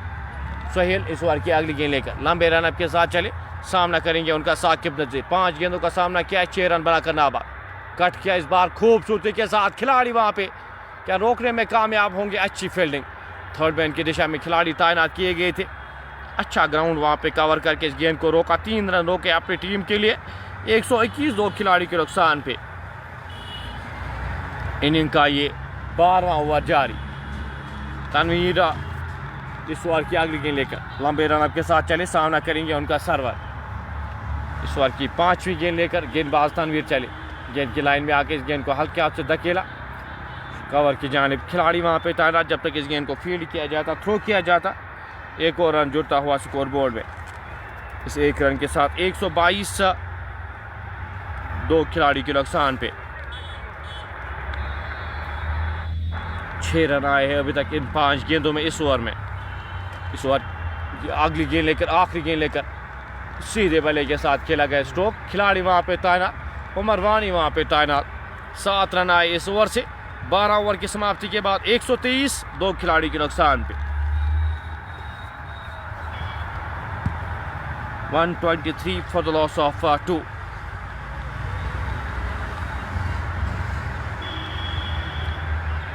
सोहेल इस ओवर की अगली गेंद लेकर लंबे रनअप के साथ चले, सामना करेंगे उनका साकिब नज़ीर। 5 गेंदों का सामना किया, 6 रन बनाकर नाबाद। कट किया इस बार खूबसूरती के साथ, खिलाड़ी वहां पे क्या रोकने में कामयाब होंगे। अच्छी फील्डिंग, थर्ड मैन की दिशा में खिलाड़ी तैनात किए गए थे। अच्छा ग्राउंड वहां पे कवर करके इस गेंद को रोका, 3 रन रोके अपनी टीम के लिए। 121, 2 खिलाड़ी के नुकसान पे। इनिंग का ये 12वां ओवर जारी। तनवीर इस ओवर की अगली गेंद लेकर लंबे रनअप के साथ चले, सामना करेंगे उनका सरवर। इस ओवर की 5वीं गेंद लेकर गेंदबाज तनवीर चले, गेंद की लाइन में आके इस गेंद को हल्के हाथ से धकेला, कवर की जानिब, खिलाड़ी वहां पे तैनात। जब तक इस गेंद को फील्ड किया जाता, थ्रो किया जाता। एक और रन जुड़ता हुआ स्कोर बोर्ड में इस 1 रन के साथ। 122, 2 खिलाड़ी के नुकसान पे। 6 रन आए हैं अभी तक इन 5 गेंदों में इस ओवर में। इस ओवर की अगली गेंद लेकर, आखिरी गेंद लेकर सीधे बल्ले के साथ खेला गया स्ट्रोक, खिलाड़ी वहां पे तैनात। उमर वानी वहां पे तैनात। 7 रन आए इस ओवर से। 12 ओवर की समाप्ति के बाद 123, 2 खिलाड़ी के नुकसान पे। 123 फॉर द लॉस ऑफ 2।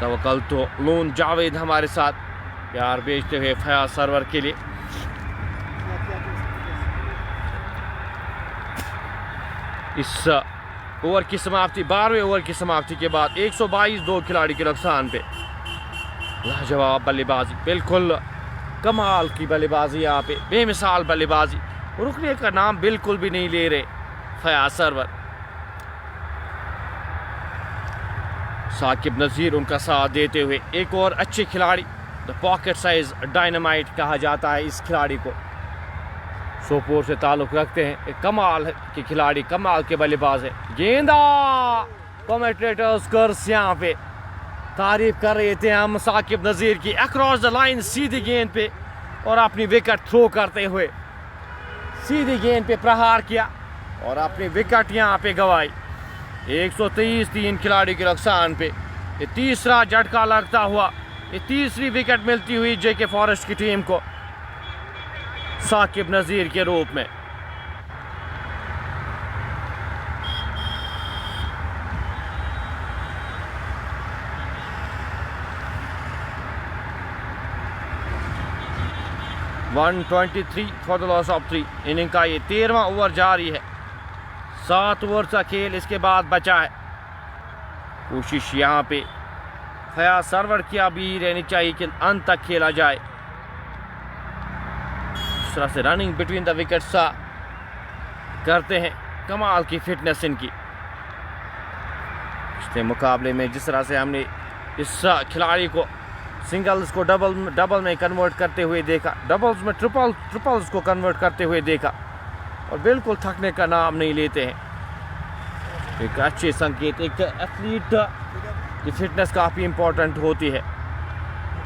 तवक्कल तो लोन जावेद हमारे साथ प्यार भेजते हुए फयाज सरवर के लिए। इस ओवर की समाप्ति, 12वें ओवर की समाप्ति के बाद 122, 2 खिलाड़ी के नुकसान पे। लाजवाब बल्लेबाजी, बिल्कुल कमाल की बल्लेबाजी यहाँ पे, बेमिसाल बल्लेबाजी, रुकने का नाम बिल्कुल भी नहीं ले रहे फयाज सरवर। साकिब नज़ीर उनका साथ देते हुए, एक और अच्छे खिलाड़ी, द पॉकेट साइज डायनामाइट कहा जाता है इस खिलाड़ी को, सोपोर से ताल्लुक़ रखते हैं। एक कमाल के खिलाड़ी, कमाल के बल्लेबाज है। गेंदा, कमेंटेटर्स कर्स यहाँ पे तारीफ कर रहे थे हम साकिब नज़ीर की, अक्रॉस द लाइन सीधी गेंद पे और अपनी विकेट थ्रो करते हुए सीधी गेंद पे प्रहार किया और अपनी विकेट यहाँ पे गंवाई। 123 3 खिलाड़ी के नुकसान पे ये तीसरा झटका लगता हुआ, ये तीसरी विकेट मिलती हुई जेके फॉरेस्ट की टीम को साकिब नज़ीर के रूप में। (123 for the loss of 3) inning का ये 13वां ओवर जारी है। 7 ओवर का खेल इसके बाद बचा है। कोशिश यहाँ पे फयाज सरवर की अभी रहनी चाहिए कि अंत तक खेला जाए। इस तरह से रनिंग बिटवीन द विकेट्स करते हैं, कमाल की फिटनेस इनकी। पिछले मुकाबले में जिस तरह से हमने इस खिलाड़ी को सिंगल्स को डबल में कन्वर्ट करते हुए देखा, डबल्स में ट्रिपल्स को कन्वर्ट करते हुए देखा और बिल्कुल थकने का नाम नहीं लेते हैं। एक अच्छे संकेत, एक एथलीट की फिटनेस काफ़ी इम्पोर्टेंट होती है,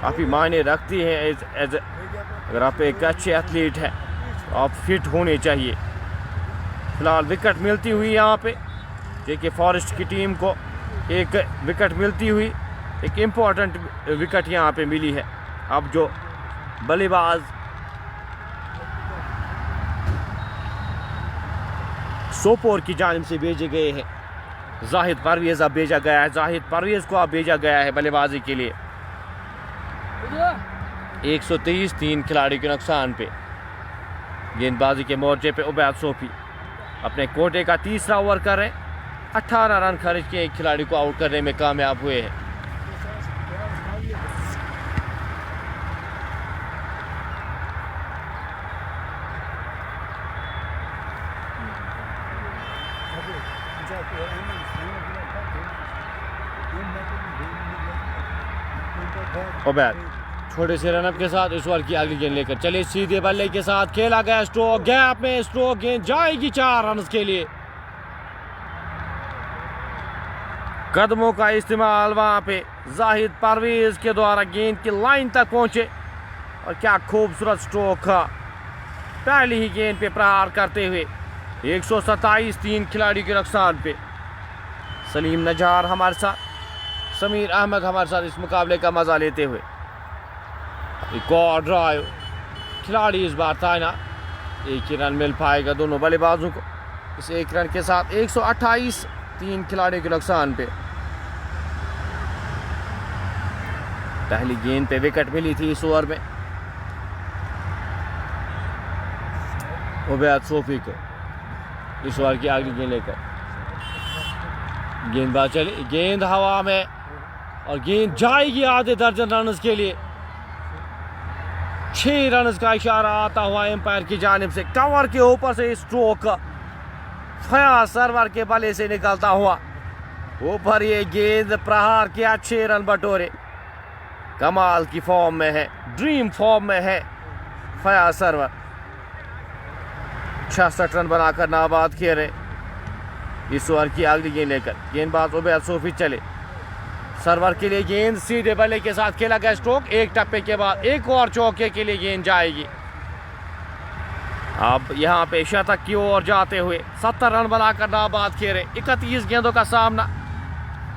काफ़ी मायने रखती है। एज अगर आप एक अच्छे एथलीट हैं तो आप फिट होने चाहिए। फिलहाल विकेट मिलती हुई यहाँ पे जेके फॉरेस्ट की टीम को, एक विकेट मिलती हुई, एक इम्पॉर्टेंट विकेट यहाँ पे मिली है। अब जो बल्लेबाज सोपोर की जानिब से भेजे गए हैं, जाहिद परवेज़ अब भेजा गया है, जाहिद परवेज़ को अब भेजा गया है बल्लेबाजी के लिए। 123 3 खिलाड़ी के नुकसान पे गेंदबाजी के मोर्चे पे उबैद सोफी अपने कोटे का तीसरा ओवर कर रहे हैं। 18 रन खर्च के एक खिलाड़ी को आउट करने में कामयाब हुए हैं। उबैद छोटे से रनअप के साथ इस ओवर की अगली गेंद लेकर चले, सीधे बल्ले के साथ खेला गया स्ट्रोक, गैप में स्ट्रोक, गेंद जाएगी 4 रन के लिए। कदमों का इस्तेमाल वहां पे जाहिद परवेज़ के द्वारा गेंद की लाइन तक पहुंचे और क्या खूबसूरत स्ट्रोक था। पहली ही गेंद पे प्रहार करते हुए 127 3 खिलाड़ी के नुकसान पे। सलीम नजार हमारे साथ, समीर अहमद हमारे साथ इस मुकाबले का मजा लेते हुए। एक और ड्राइव, खिलाड़ी इस बार था ना, एक ही रन मिल पाएगा दोनों बल्लेबाजों को। इस एक रन के साथ 128 3 खिलाड़ी के नुकसान पे। पहली गेंद पे विकेट मिली थी इस ओवर में उबैद सोफी को। इस ओवर की अगली गेंद लेकर गेंदबाज चली, गेंद हवा में और गेंद जाएगी आधे दर्जन रन के लिए। 6 रन का इशारा आता हुआ एम्पायर की जानिब से। कवर के ऊपर से स्ट्रोक फयाज सरवर के बल्ले से निकलता हुआ ऊपर ये गेंद प्रहार किया, 6 रन बटोरे। कमाल की फॉर्म में है, ड्रीम फॉर्म में है फयाज सरवर। 66 रन बनाकर नाबाद किए रहे। इस ओवर की अगली गेंद लेकर गेंदबाज उबैद सोफी चले, सरवर के लिए गेंद सीधे बल्ले के साथ खेला गया स्ट्रोक। एक टप्पे के बाद एक और चौके के लिए गेंद जाएगी। अब यहाँ पे शतक की ओर जाते हुए 70 रन बनाकर नाबाद किए रहे। 31 गेंदों का सामना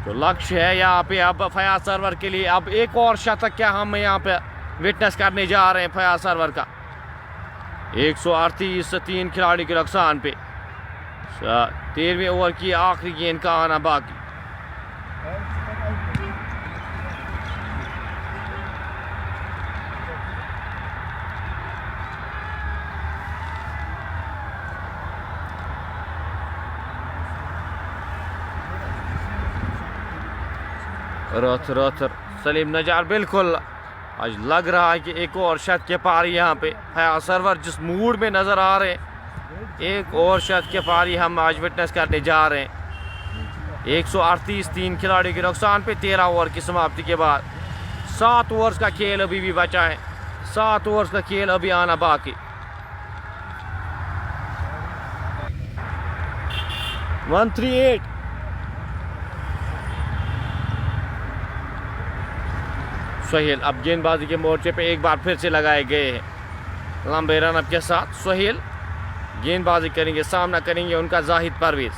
जो लक्ष्य है यहाँ पे अब फयाज सरवर के लिए। अब एक और शतक क्या हम यहाँ पे विटनेस करने जा रहे हैं फयाज सरवर का। 138 3 खिलाड़ी के नुकसान पे 13वें ओवर की आखिरी गेंद का आना बाकी। रोथर सलीम नजार बिल्कुल आज लग रहा है कि एक और शत के पारी यहाँ पे फयाज सरवर जिस मूड में नज़र आ रहे हैं, एक और शत के पारी हम आज विटनेस करने जा रहे हैं। 138 3 खिलाड़ियों के नुकसान पे 13 ओवर की समाप्ति के बाद 7 ओवर्स का खेल अभी भी बचा है, 7 ओवर्स का खेल अभी आना बाकी। 138 सोहेल अब गेंदबाजी के मोर्चे पे एक बार फिर से लगाए गए हैं लंबे रन अप के साथ। सोहेल गेंदबाजी करेंगे, सामना करेंगे उनका जाहिद परवेज।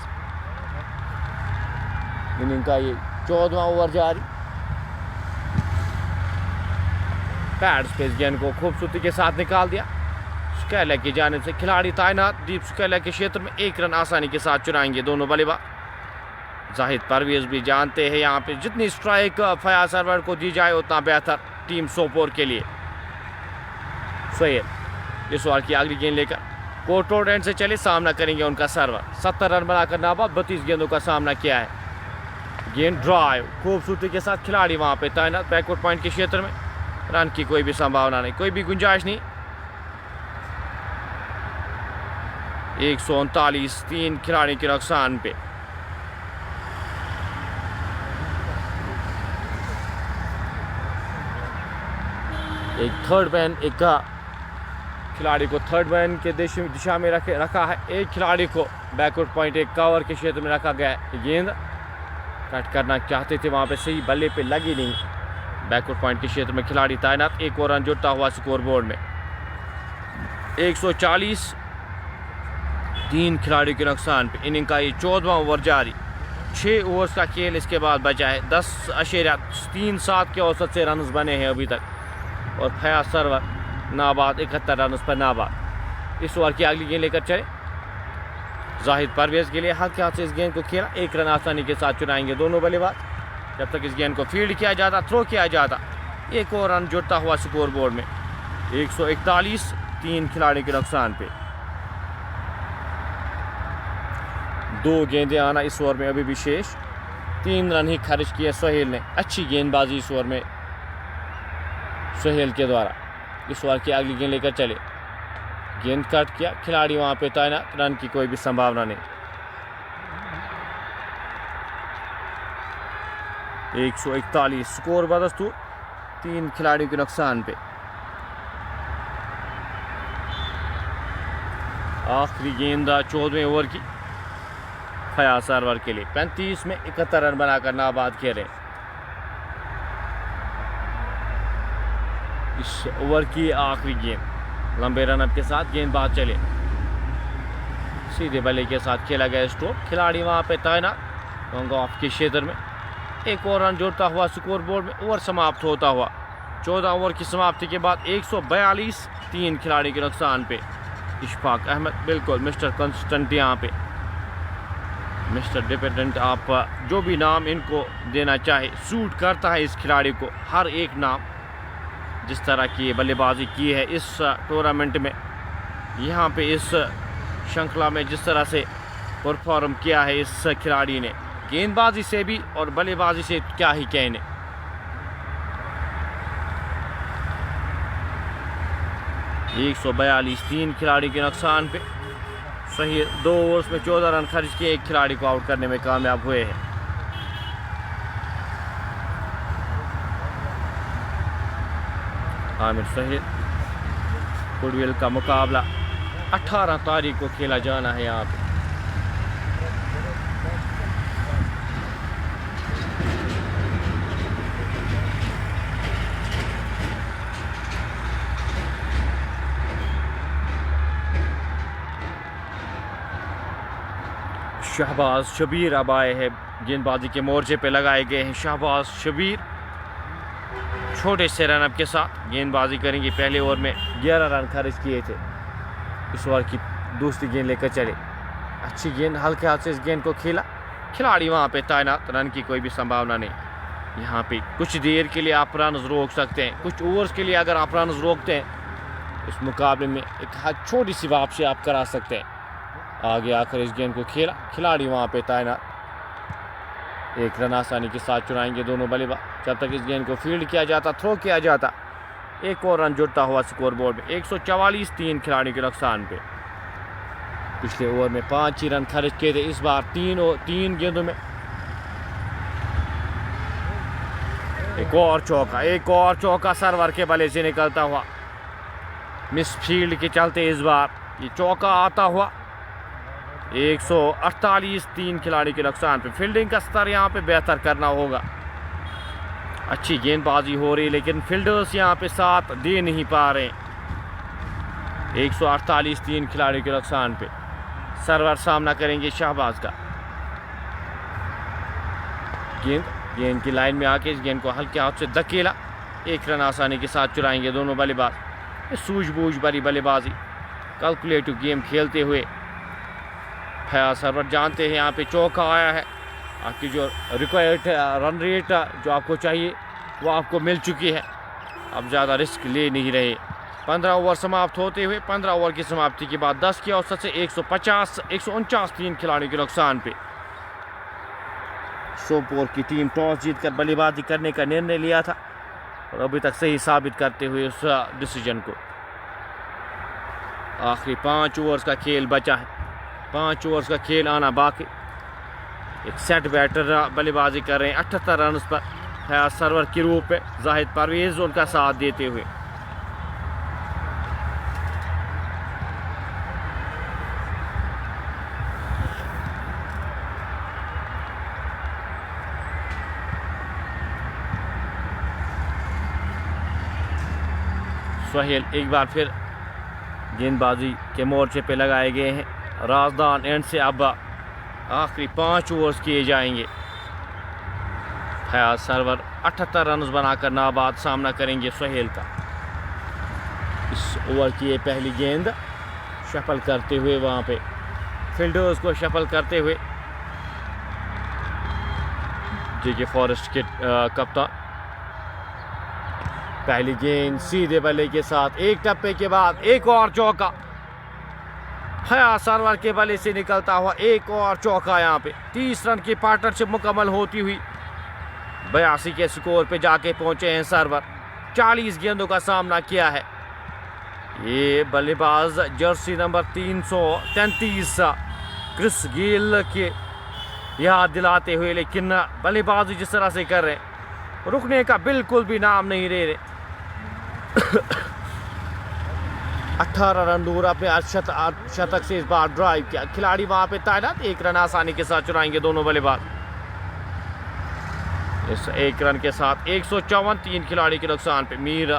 इनिंग का ये 14वां ओवर जारी। पैड्स पे इस गेंद को खूबसूरती के साथ निकाल दिया। स्केला की जानिब से खिलाड़ी तैनात दीप स्केला के क्षेत्र में 1 रन आसानी के साथ चुराएंगे दोनों बल्लेबाज। जाहिद परवेज भी जानते हैं यहाँ पे जितनी स्ट्राइक फयाज सरवर को दी जाए उतना बेहतर टीम सोपोर के लिए। सोहेल इस ओवर की अगली गेंद लेकर कोर्ट रोड एंड से चले, सामना करेंगे उनका सर्वर। 70 रन बनाकर नाबाद 32 गेंदों का सामना किया है। गेंद ड्राइव खूबसूरती के साथ खिलाड़ी वहाँ पे तैनात बैकवर्ड पॉइंट के क्षेत्र में। रन की कोई भी संभावना नहीं, कोई भी गुंजाइश नहीं। 139 3 खिलाड़ी के नुकसान पे। एक थर्ड मैन, एक खिलाड़ी को थर्ड मैन के दिशा में रखा है, एक खिलाड़ी को बैकवर्ड पॉइंट एक कवर के क्षेत्र में रखा गया है। गेंद कट करना चाहते थे वहाँ पे, सही बल्ले पे लगी नहीं। बैकवर्ड पॉइंट के क्षेत्र में खिलाड़ी तैनात, एक और रन जुड़ता हुआ स्कोर बोर्ड में। 140 3 खिलाड़ियों के नुकसान पे। इनिंग का ये 14वां ओवर जारी। 6 ओवर्स का खेल इसके बाद बचा है। 10.37 के औसत से रन बने हैं अभी तक और फयाज सरवर नाबाद 71 रन पर नाबाद। इस ओवर की अगली गेंद लेकर चले। जाहिद परवेज के लिए हाथ के हाथ से इस गेंद को खेला, 1 रन आसानी के साथ चुराएंगे दोनों बल्लेबाज। जब तक इस गेंद को फील्ड किया जाता, थ्रो किया जाता, एक और रन जुड़ता हुआ स्कोर बोर्ड में। 141 3 खिलाड़ी के नुकसान पे। 2 गेंदें आना इस ओवर में अभी भी शेष। 3 रन ही खर्च किए सोहेल ने। अच्छी गेंदबाजी इस ओवर में सोहेल के द्वारा। इस ओवर की अगली गेंद लेकर चले। गेंद कट किया, खिलाड़ी वहां पे तैनात, रन की कोई भी संभावना नहीं। 141 स्कोर बदस्तूर 3 खिलाड़ियों के नुकसान पे। आखिरी गेंद 14वें ओवर की फयाज सरवर के लिए। 35 में 71 रन बनाकर नाबाद खेले। इस ओवर की आखिरी गेंद लंबे रनअप के साथ गेंदबाज चले, सीधे बल्ले के साथ खेला गया स्ट्रोक। खिलाड़ी वहां पे तैनात लॉन्ग ऑफ के क्षेत्र में। एक और रन जोड़ता हुआ स्कोर बोर्ड में। ओवर समाप्त होता हुआ 14 ओवर की समाप्ति के बाद 142 3 खिलाड़ी के नुकसान पे। इशफाक अहमद बिल्कुल मिस्टर कंसिस्टेंट यहाँ पे, मिस्टर डिपेंडेंट, आप जो भी नाम इनको देना चाहे सूट करता है इस खिलाड़ी को। हर एक नाम जिस तरह की बल्लेबाजी की है इस टूर्नामेंट में, यहाँ पे इस श्रृंखला में जिस तरह से परफॉर्म किया है इस खिलाड़ी ने, गेंदबाजी से भी और बल्लेबाजी से क्या ही कहने। एक 142 3 खिलाड़ी के नुकसान पे। सही 2 ओवर्स में 14 रन खर्च किए, एक खिलाड़ी को आउट करने में कामयाब हुए हैं। आमिर सहीद गुडविल का मुकाबला 18 तारीख को खेला जाना है यहाँ पे। शहबाज शबीर अब आए हैं, गेंदबाजी के मोर्चे पे लगाए गए हैं। शहबाज शबीर छोटे से रनअप के साथ गेंदबाजी करेंगे। पहले ओवर में 11 रन खर्च किए थे। इस ओवर की दूसरी गेंद लेकर चले। अच्छी गेंद हल्के हाथ से इस गेंद को खेला, खिलाड़ी वहाँ पे तैनात, रन की कोई भी संभावना नहीं। यहाँ पे कुछ देर के लिए आप रन रोक सकते हैं, कुछ ओवर्स के लिए अगर आप रन रोकते हैं इस मुकाबले में एक छोटी सी वापसी आप करा सकते हैं। आगे आकर इस गेंद को खेला, खिलाड़ी वहाँ पे तैनात, 1 रन आसानी के साथ चुराएंगे दोनों बल्लेबाज। जब तक इस गेंद को फील्ड किया जाता, थ्रो किया जाता, एक और रन जुड़ता हुआ स्कोर बोर्ड में 144, 3 खिलाड़ियों के नुकसान पे। पिछले ओवर में 5 ही रन खर्च किए थे, इस बार 3 गेंदों में एक और चौका सरवर के बल्ले से निकलता हुआ। मिस फील्ड के चलते इस बार ये चौका आता हुआ। 148, 3 खिलाड़ी के नुकसान पे। फील्डिंग का स्तर यहाँ पे बेहतर करना होगा। अच्छी गेंदबाजी हो रही लेकिन फील्डर्स यहाँ पे साथ दे नहीं पा रहे। 148, 3 खिलाड़ी के नुकसान पे। सरवर सामना करेंगे शहबाज का। गेंद की लाइन में आके इस गेंद को हल्के हाथ से धकेला। 1 रन आसानी के साथ चुराएंगे दोनों बल्लेबाज। सूझबूझ भरी बल्लेबाजी, कैलकुलेटिव गेम खेलते हुए फयाज सरवर जानते हैं यहाँ पे चौका आया है। आपकी जो रिक्वायर्ड रन रेट जो आपको चाहिए वो आपको मिल चुकी है। अब ज़्यादा रिस्क ले नहीं रहे। 15 ओवर समाप्त होते हुए 15 ओवर की समाप्ति के बाद 10 की औसत से 149, 3 खिलाड़ियों के नुकसान पे। सोपोर की टीम टॉस जीतकर बल्लेबाजी करने का निर्णय लिया था और अभी तक सही साबित करते हुए उस डिसीजन को। आखिरी 5 ओवर्स का खेल बचा है। 5 ओवर्स का खेल आना बाकी। एक सेट बैटर बल्लेबाजी कर रहे हैं 78 रन पर। फयाज सरवर के रूप में जाहिद परवेज उनका साथ देते हुए। सोहेल एक बार फिर गेंदबाजी के मोर्चे पे लगाए गए हैं। राजदान एंड से अब आखिरी 5 ओवर्स किए जाएंगे। फयाज सरवर 78 रन बनाकर नाबाद सामना करेंगे सोहेल का। इस ओवर की ये पहली गेंद शफल करते हुए वहाँ पे फील्डर्स को शफल करते हुए जेके फॉरेस्ट के कप्तान। पहली गेंद सीधे बल्ले के साथ एक टप्पे के बाद एक और चौका। फयाज सरवर के बल्ले से निकलता हुआ एक और चौका। यहाँ पे 30 रन की पार्टनरशिप मुकम्मल होती हुई 82 के स्कोर पे जाके पहुंचे हैं सरवर। 40 गेंदों का सामना किया है। ये बल्लेबाज जर्सी नंबर 333 क्रिस गेल के याद दिलाते हुए, लेकिन बल्लेबाजी जिस तरह से कर रहे हैं रुकने का बिल्कुल भी नाम नहीं ले रहे। 18 रन दूर अपने शतक से इस बार ड्राइव किया। खिलाड़ी वहां पे तैनात। 1 रन आसानी के साथ चुराएंगे दोनों बल्लेबाज। इस 1 रन के साथ 154, 3 खिलाड़ी के नुकसान पे। मीर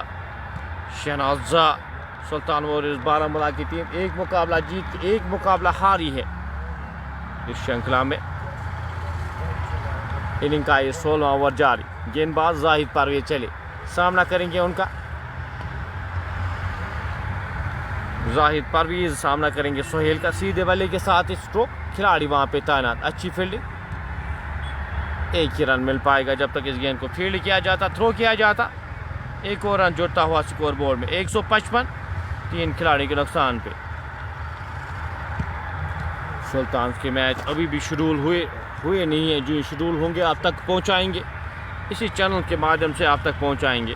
शहनाजा सुल्तान वॉरियर्स बारामूला की टीम एक मुकाबला जीत एक मुकाबला हारी है इस श्रृंखला में। इनिंग का ये 16वां ओवर जारी। गेंदबाज जाहिद परवेज चले सामना करेंगे उनका। जाहिद परवेज सामना करेंगे सोहेल का। सीधे बल्ले के साथ स्ट्रोक। खिलाड़ी वहां पे तैनात। अच्छी फील्डिंग। 1 ही रन मिल पाएगा जब तक इस गेंद को फील्ड किया जाता, थ्रो किया जाता। 1 और रन जुड़ता हुआ स्कोर बोर्ड में 155, 3 खिलाड़ी के नुकसान पे। सुल्तान के मैच अभी भी शेड्यूल हुए नहीं है। जो शेड्यूल होंगे आप तक पहुंचाएंगे, इसी चैनल के माध्यम से आप तक पहुंचाएंगे।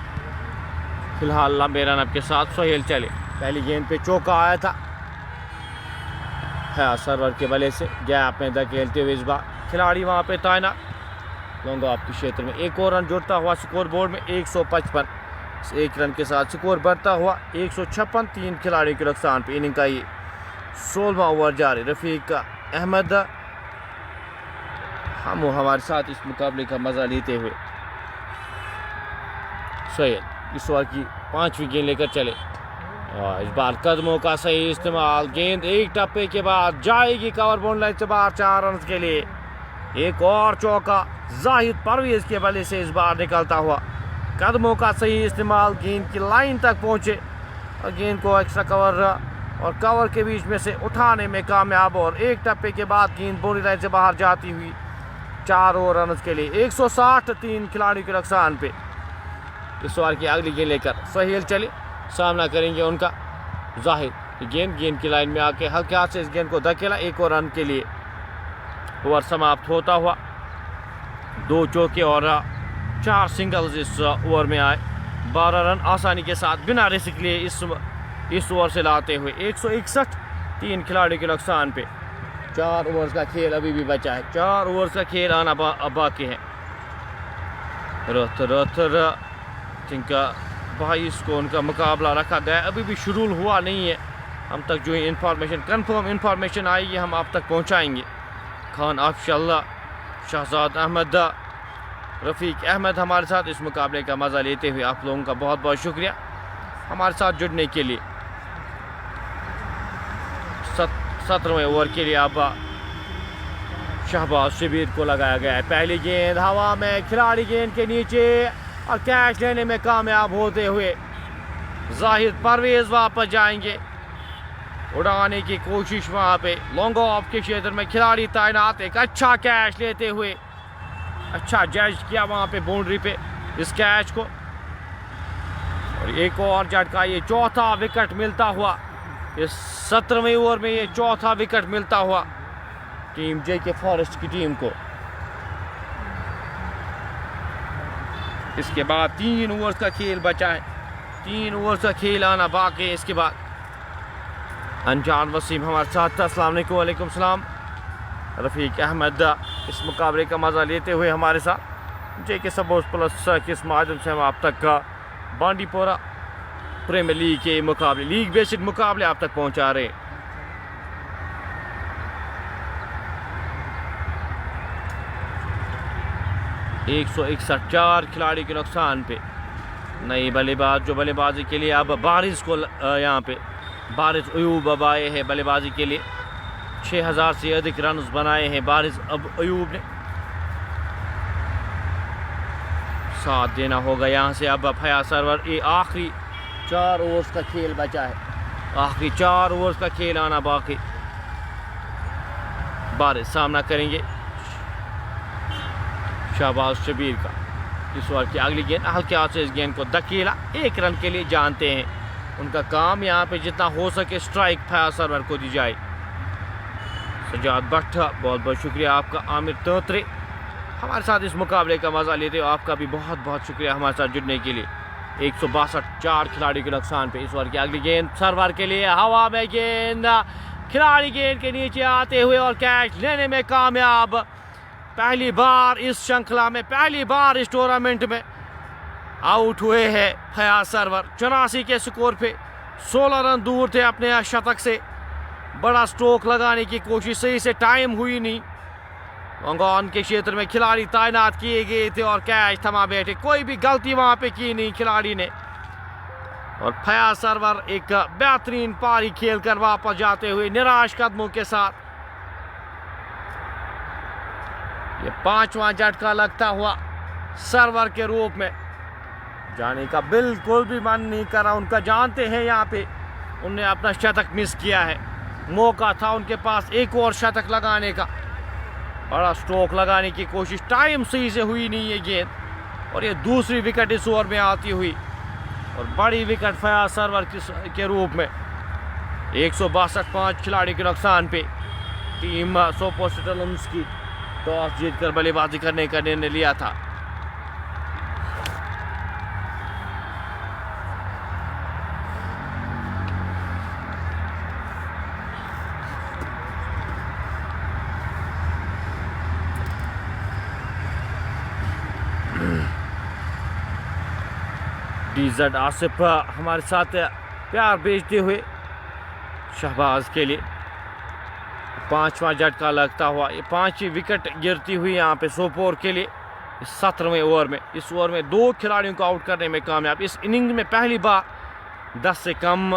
फिलहाल लंबे रन के साथ सोहेल चले। पहली गेंद पे चौका आया था फयाज सरवर के बल्ले से। गैप में धकेलते हुए इस बार खिलाड़ी वहां पे तैनात लॉन्ग ऑफ के क्षेत्र में। 1 और रन जुड़ता हुआ स्कोर बोर्ड में 155। 1 रन के साथ स्कोर बढ़ता हुआ 156, 3 खिलाड़ी के नुकसान पे। इनिंग का ये 16वां ओवर जारी। रफीक अहमद हम हमारे साथ इस मुकाबले का मजा लेते हुए। सोहेल इस ओवर की 5वीं गेंद लेकर चले और इस बार कदमों का सही इस्तेमाल। गेंद एक टप्पे के बाद जाएगी कवर बाउंड लाइन से बाहर 4 रन के लिए। एक और चौका जाहिद परवेज के बल्ले से इस बार निकलता हुआ। कदमों का सही इस्तेमाल। गेंद की लाइन तक पहुंचे और गेंद को एक्स्ट्रा कवर और कवर के बीच में से उठाने में कामयाब। और एक टप्पे के बाद गेंद बाउंड्री लाइन से बाहर जाती हुई 4 और रन के लिए 160, 3 खिलाड़ी के नुकसान पे। इस ओवर की अगली गेंद लेकर सोहेल चले सामना करेंगे उनका जाहिद। गेंद की लाइन में आके हल्के हाथ से इस गेंद को धकेला। 1 और रन के लिए ओवर समाप्त होता हुआ। 2 चौके और 4 सिंगल्स इस ओवर में आए। 12 रन आसानी के साथ बिना रिस्क लिए इस ओवर से लाते हुए 161, 3 खिलाड़ियों के नुकसान पे। 4 ओवर्स का खेल अभी भी बचा है, 4 ओवर्स का खेल आना बाकी है। जिनका 22 को उनका मुकाबला रखा गया, अभी भी शुरू हुआ नहीं है। हम तक जो इंफॉर्मेशन कंफर्म इंफॉर्मेशन आएगी हम आप तक पहुंचाएंगे। खान अफशल्ला, शहजाद अहमद, रफ़ीक अहमद हमारे साथ इस मुकाबले का मज़ा लेते हुए, आप लोगों का बहुत बहुत शुक्रिया हमारे साथ जुड़ने के लिए। 17वें ओवर के लिए अब शहबाज शबीर को लगाया गया है। पहली गेंद हवा में, खिलाड़ी गेंद के नीचे और कैच लेने में कामयाब होते हुए जाहिद परवेज़ वापस जाएंगे। उड़ाने की कोशिश वहाँ पे लॉन्ग ऑफ के क्षेत्र में खिलाड़ी तैनात, एक अच्छा कैच लेते हुए अच्छा जज किया वहाँ पे बाउंड्री पे इस कैच को। और एक और झटका, ये चौथा विकेट मिलता हुआ इस 17वें ओवर में, ये चौथा विकेट मिलता हुआ टीम JK फॉरेस्ट की टीम को। इसके बाद 3 ओवर्स का खेल बचा है, 3 ओवर्स का खेल आना बाकी है। इसके बाद अनजान वसीम हमारे साथ था। अस्सलाम वालेकुम सलाम। रफ़ीक अहमद इस मुकाबले का मज़ा लेते हुए हमारे साथ JK स्पोर्ट्स प्लस के माध्यम से हम आप तक का बांडीपोरा प्रीमियर लीग के मुकाबले, लीग बेस्ड मुकाबले आप तक पहुंचा रहे हैं। एक 161 खिलाड़ी के नुकसान पे नई बल्लेबाज जो बल्लेबाजी के लिए अब बारिश को यहाँ पे बारिश अयूब अब आए हैं बल्लेबाजी के लिए। 6000 से अधिक रन बनाए हैं बारिश अब अयूब ने। साथ देना होगा यहाँ से अब फयाज सरवर। ये आखिरी 4 ओवर्स का खेल बचा है, आखिरी 4 ओवर्स का खेल आना बाकी। बारिश सामना करेंगे शहबाज शबीर का। इस ओवर की अगली गेंद हल्के हाथ से इस गेंद को धकेला, 1 रन के लिए जानते हैं उनका काम यहाँ पे जितना हो सके स्ट्राइक फयाज सरवर को दी जाए। सजाद भट्ट बहुत बहुत शुक्रिया आपका। आमिर तोत्रे हमारे साथ इस मुकाबले का मज़ा लेते हो, आपका भी बहुत बहुत शुक्रिया हमारे साथ जुड़ने के लिए। 162, 4 खिलाड़ी के नुकसान पे। इस ओवर की अगली गेंद सरवर के लिए, हवा में गेंद, खिलाड़ी गेंद के नीचे आते हुए और कैच लेने में कामयाब। पहली बार इस श्रृंखला में, पहली बार इस टूर्नामेंट में आउट हुए हैं फयाज सरवर। 84 के स्कोर पे 16 रन दूर थे अपने शतक से। बड़ा स्ट्रोक लगाने की कोशिश, सही से टाइम हुई नहीं। ऑन के क्षेत्र में खिलाड़ी तैनात किए गए थे और कैच थमा बैठे, कोई भी गलती वहां पे की नहीं खिलाड़ी ने। और फयाज सरवर एक बेहतरीन पारी खेलकर वापस जाते हुए निराश कदमों के साथ। ये 5वां झटका लगता हुआ सरवर के रूप में जाने का बिल्कुल भी मन नहीं करा उनका। जानते हैं यहाँ पे उनने अपना शतक मिस किया है, मौका था उनके पास एक और शतक लगाने का। बड़ा स्ट्रोक लगाने की कोशिश, टाइम सही से हुई नहीं ये गेंद। और ये दूसरी विकेट इस ओवर में आती हुई और बड़ी विकेट फयाज सरवर के रूप में। 162, 5 खिलाड़ी के नुकसान पे टीम सोपोर स्टार्स की टॉस जीतकर बल्लेबाजी करने का निर्णय लिया था। डीजड आसिफ हमारे साथ प्यार भेजते हुए शहबाज के लिए 5वां झटका लगता हुआ। ये 5वीं विकेट गिरती हुई यहाँ पे सोपोर के लिए इस 17वें ओवर में। इस ओवर में 2 खिलाड़ियों को आउट करने में कामयाब। इस इनिंग में पहली बार 10 से कम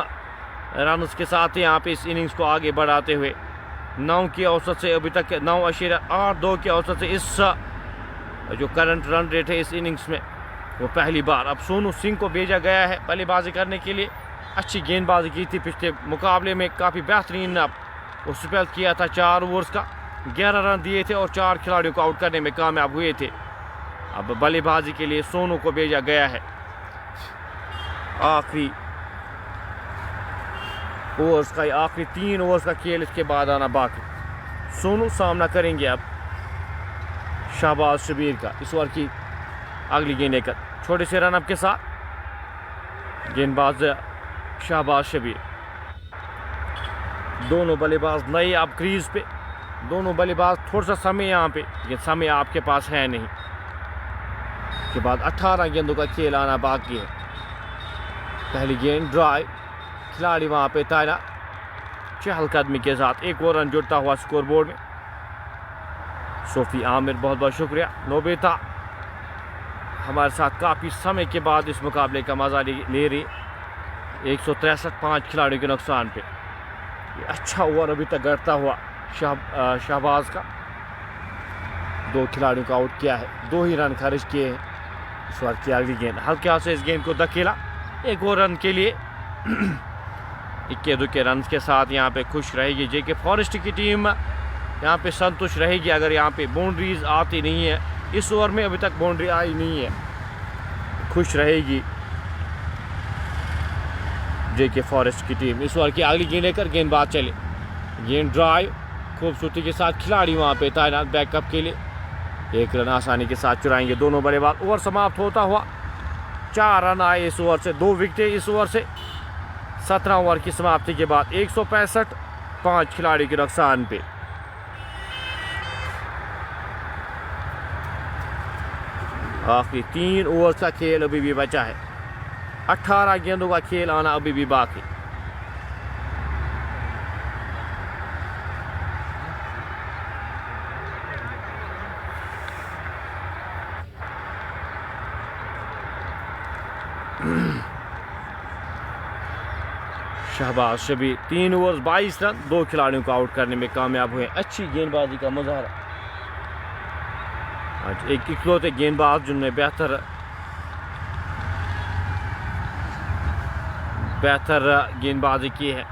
रन के साथ यहाँ पे इस इनिंग्स को आगे बढ़ाते हुए 9 की औसत से अभी तक 9.82 की औसत से इस जो करंट रन रेट है इस इनिंग्स में वो पहली बार। अब सोनू सिंह को भेजा गया है बल्लेबाजी करने के लिए। अच्छी गेंदबाजी की थी पिछले मुकाबले में, काफ़ी बेहतरीन वो स्पेल किया था। 4 ओवर्स का 11 रन दिए थे और 4 खिलाड़ियों को आउट करने में कामयाब हुए थे। अब बल्लेबाजी के लिए सोनू को भेजा गया है। आखिरी ओवर्स का, आखिरी 3 ओवर्स का खेल इसके बाद आना बाकी। सोनू सामना करेंगे अब शहबाज शबीर का। इस ओवर की अगली गेंद एक छोटे से रनअप के साथ गेंदबाज शहबाज शबीर, दोनों बल्लेबाज नए अब क्रीज पे, दोनों बल्लेबाज थोड़ा सा समय यहाँ पे, ये समय आपके पास है नहीं। के बाद 18 गेंदों का खेल आना बाकी है। पहली गेंद ड्राइव, खिलाड़ी वहाँ पे तैनात, चहलकदमी के साथ एक और रन जुड़ता हुआ स्कोरबोर्ड में। सोफी आमिर बहुत बहुत शुक्रिया। नोबेता हमारे साथ काफ़ी समय के बाद इस मुकाबले का मजा ले रही। 163 5 खिलाड़ियों के नुकसान पे। ये अच्छा ओवर अभी तक गढ़ता हुआ शहबाज का। 2 खिलाड़ियों को आउट किया है, 2 ही रन खर्च किए हैं। इस बार की अगली गेंद हल्के से इस गेंद को धकेला, एक और रन के लिए। 21 रन के साथ यहाँ पे खुश रहेगी जेके फॉरेस्ट की टीम। यहाँ पे संतुष्ट रहेगी अगर यहाँ पे बाउंड्रीज आती नहीं है। इस ओवर में अभी तक बाउंड्री आई नहीं है, खुश रहेगी जेके फॉरेस्ट की टीम। इस ओवर की अगली गेंद लेकर गेंदबाज चले। गेंद ड्राइव, खूबसूरती के साथ खिलाड़ी वहाँ पे तैनात बैकअप के लिए। 1 रन आसानी के साथ चुराएंगे दोनों बल्लेबाज। ओवर समाप्त होता हुआ 4 रन आए इस ओवर से, 2 विकेटें इस ओवर से। 17 ओवर की समाप्ति के बाद 165 5 खिलाड़ी के नुकसान पे। आखिरी 3 ओवर का खेल अभी भी बचा है। 18 गेंदों का खेल आना अभी भी बाकी। शहबाज शबीर 3 ओवर 22 रन, 2 खिलाड़ियों को आउट करने में कामयाब हुए। अच्छी गेंदबाजी का मुजाहरा। आज एक इकलौते गेंदबाज जिनमें बेहतर गेंदबाजी की है।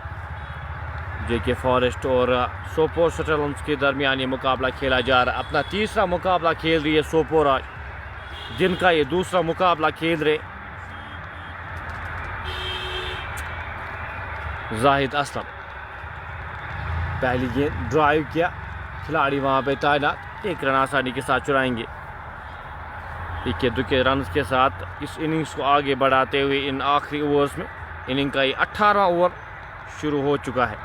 जेके फॉरेस्ट और सोपोर सटलम्स के दरमियान ये मुकाबला खेला जा रहा है। अपना तीसरा मुकाबला खेल रही है सोपोर आज, जिनका ये दूसरा मुकाबला खेल रहे जाहिद असलम। पहली गेंद ड्राइव किया, खिलाड़ी वहाँ पे तैनात, 1 रन आसानी के साथ चुराएंगे। 21 रन के साथ इस इनिंग्स को आगे बढ़ाते हुए इन आखिरी ओवर्स में इनिंग का ये 18वां ओवर शुरू हो चुका है।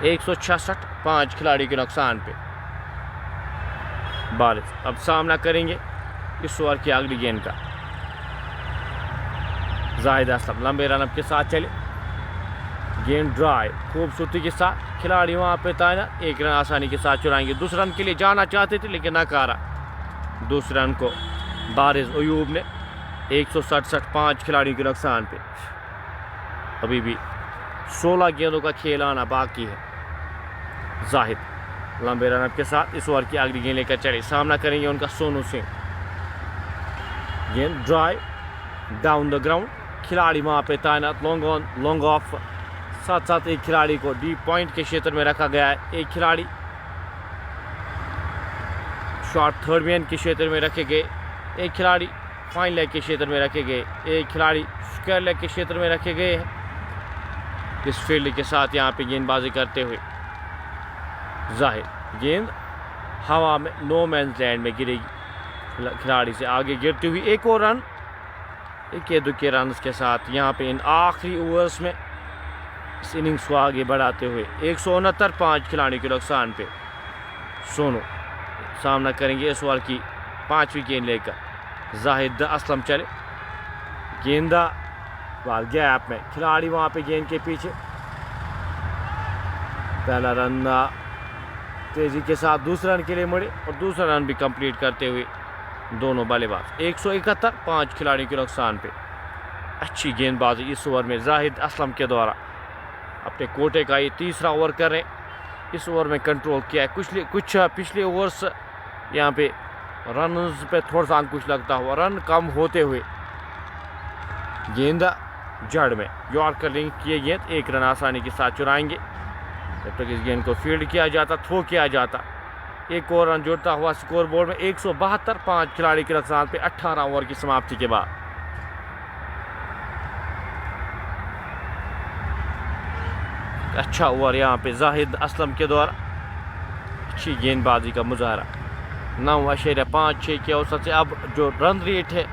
166 5 खिलाड़ी के नुकसान पे। बारिश अब सामना करेंगे इस ओवर की अगली गेंद का। जाहिद असलम लंबे रनअप के साथ चले। गेंद ड्राइव, खूबसूरती के साथ खिलाड़ी वहाँ पे तैनात, 1 रन आसानी के साथ चुराएंगे। दूसरे रन के लिए जाना चाहते थे लेकिन नकारा। दूसरे रन को बारिश अयूब ने। 167 5 खिलाड़ियों के नुकसान पे। अभी भी 16 गेंदों का खेल आना बाकी है। जाहिद लंबे रनअप के साथ इस ओवर की अगली गेंद लेकर चले। सामना करेंगे उनका सोनू सिंह। गेंद ड्राइव, डाउन द ग्राउंड, खिलाड़ी वहाँ पे तैनात, लॉन्ग ऑन लॉन्ग ऑफ। साथ साथ एक खिलाड़ी को डीप पॉइंट के क्षेत्र में रखा गया है। एक खिलाड़ी शॉर्ट थर्ड मैन के क्षेत्र में रखे गए, एक खिलाड़ी फाइन लेग के क्षेत्र में रखे गए, एक खिलाड़ी स्क्वायर लेग के क्षेत्र में रखे गए हैं। इस फील्ड के साथ यहाँ पे गेंदबाजी करते हुए जाहिर, गेंद हवा में नो मैंस लैंड में गिरेगी। खिलाड़ी से आगे गिरती हुई 1 और रन। 21 रन के साथ यहाँ पे इन आखिरी ओवर्स में इस इनिंग्स को आगे बढ़ाते हुए 169 5 खिलाड़ियों के नुकसान पे सोनू सामना करेंगे इस ओवर की 5वीं गेंद लेकर। जाहिद असलम चले, गेंदा बाल गैप में, खिलाड़ी वहाँ पे गेंद के पीछे। पहला रन तेजी के साथ दूसरे रन के लिए मुड़े और दूसरा रन भी कंप्लीट करते हुए दोनों बल्लेबाज। 171 5 खिलाड़ियों के नुकसान पे। अच्छी गेंदबाजी इस ओवर में जाहिद असलम के द्वारा। अपने कोटे का ये तीसरा ओवर कर रहे हैं। इस ओवर में कंट्रोल किया है। कुछ पिछले ओवर्स यहाँ पे रन पे थोड़ा सा अंकुश लगता हुआ, रन कम होते हुए गेंदा जड़ में यॉर्कर लिंक किए गेंद 1 रन आसानी के साथ चुराएंगे। जब तक इस गेंद को फील्ड किया जाता, थ्रो किया जाता। 1 और रन जोड़ता हुआ स्कोर बोर्ड में 172 5 खिलाड़ी के नुकसान पे 18 ओवर की समाप्ति के बाद। अच्छा ओवर यहाँ पे जाहिद असलम के द्वारा, अच्छी गेंदबाजी का मुजाहरा। 9.56 के औसत से अब जो रन रेट है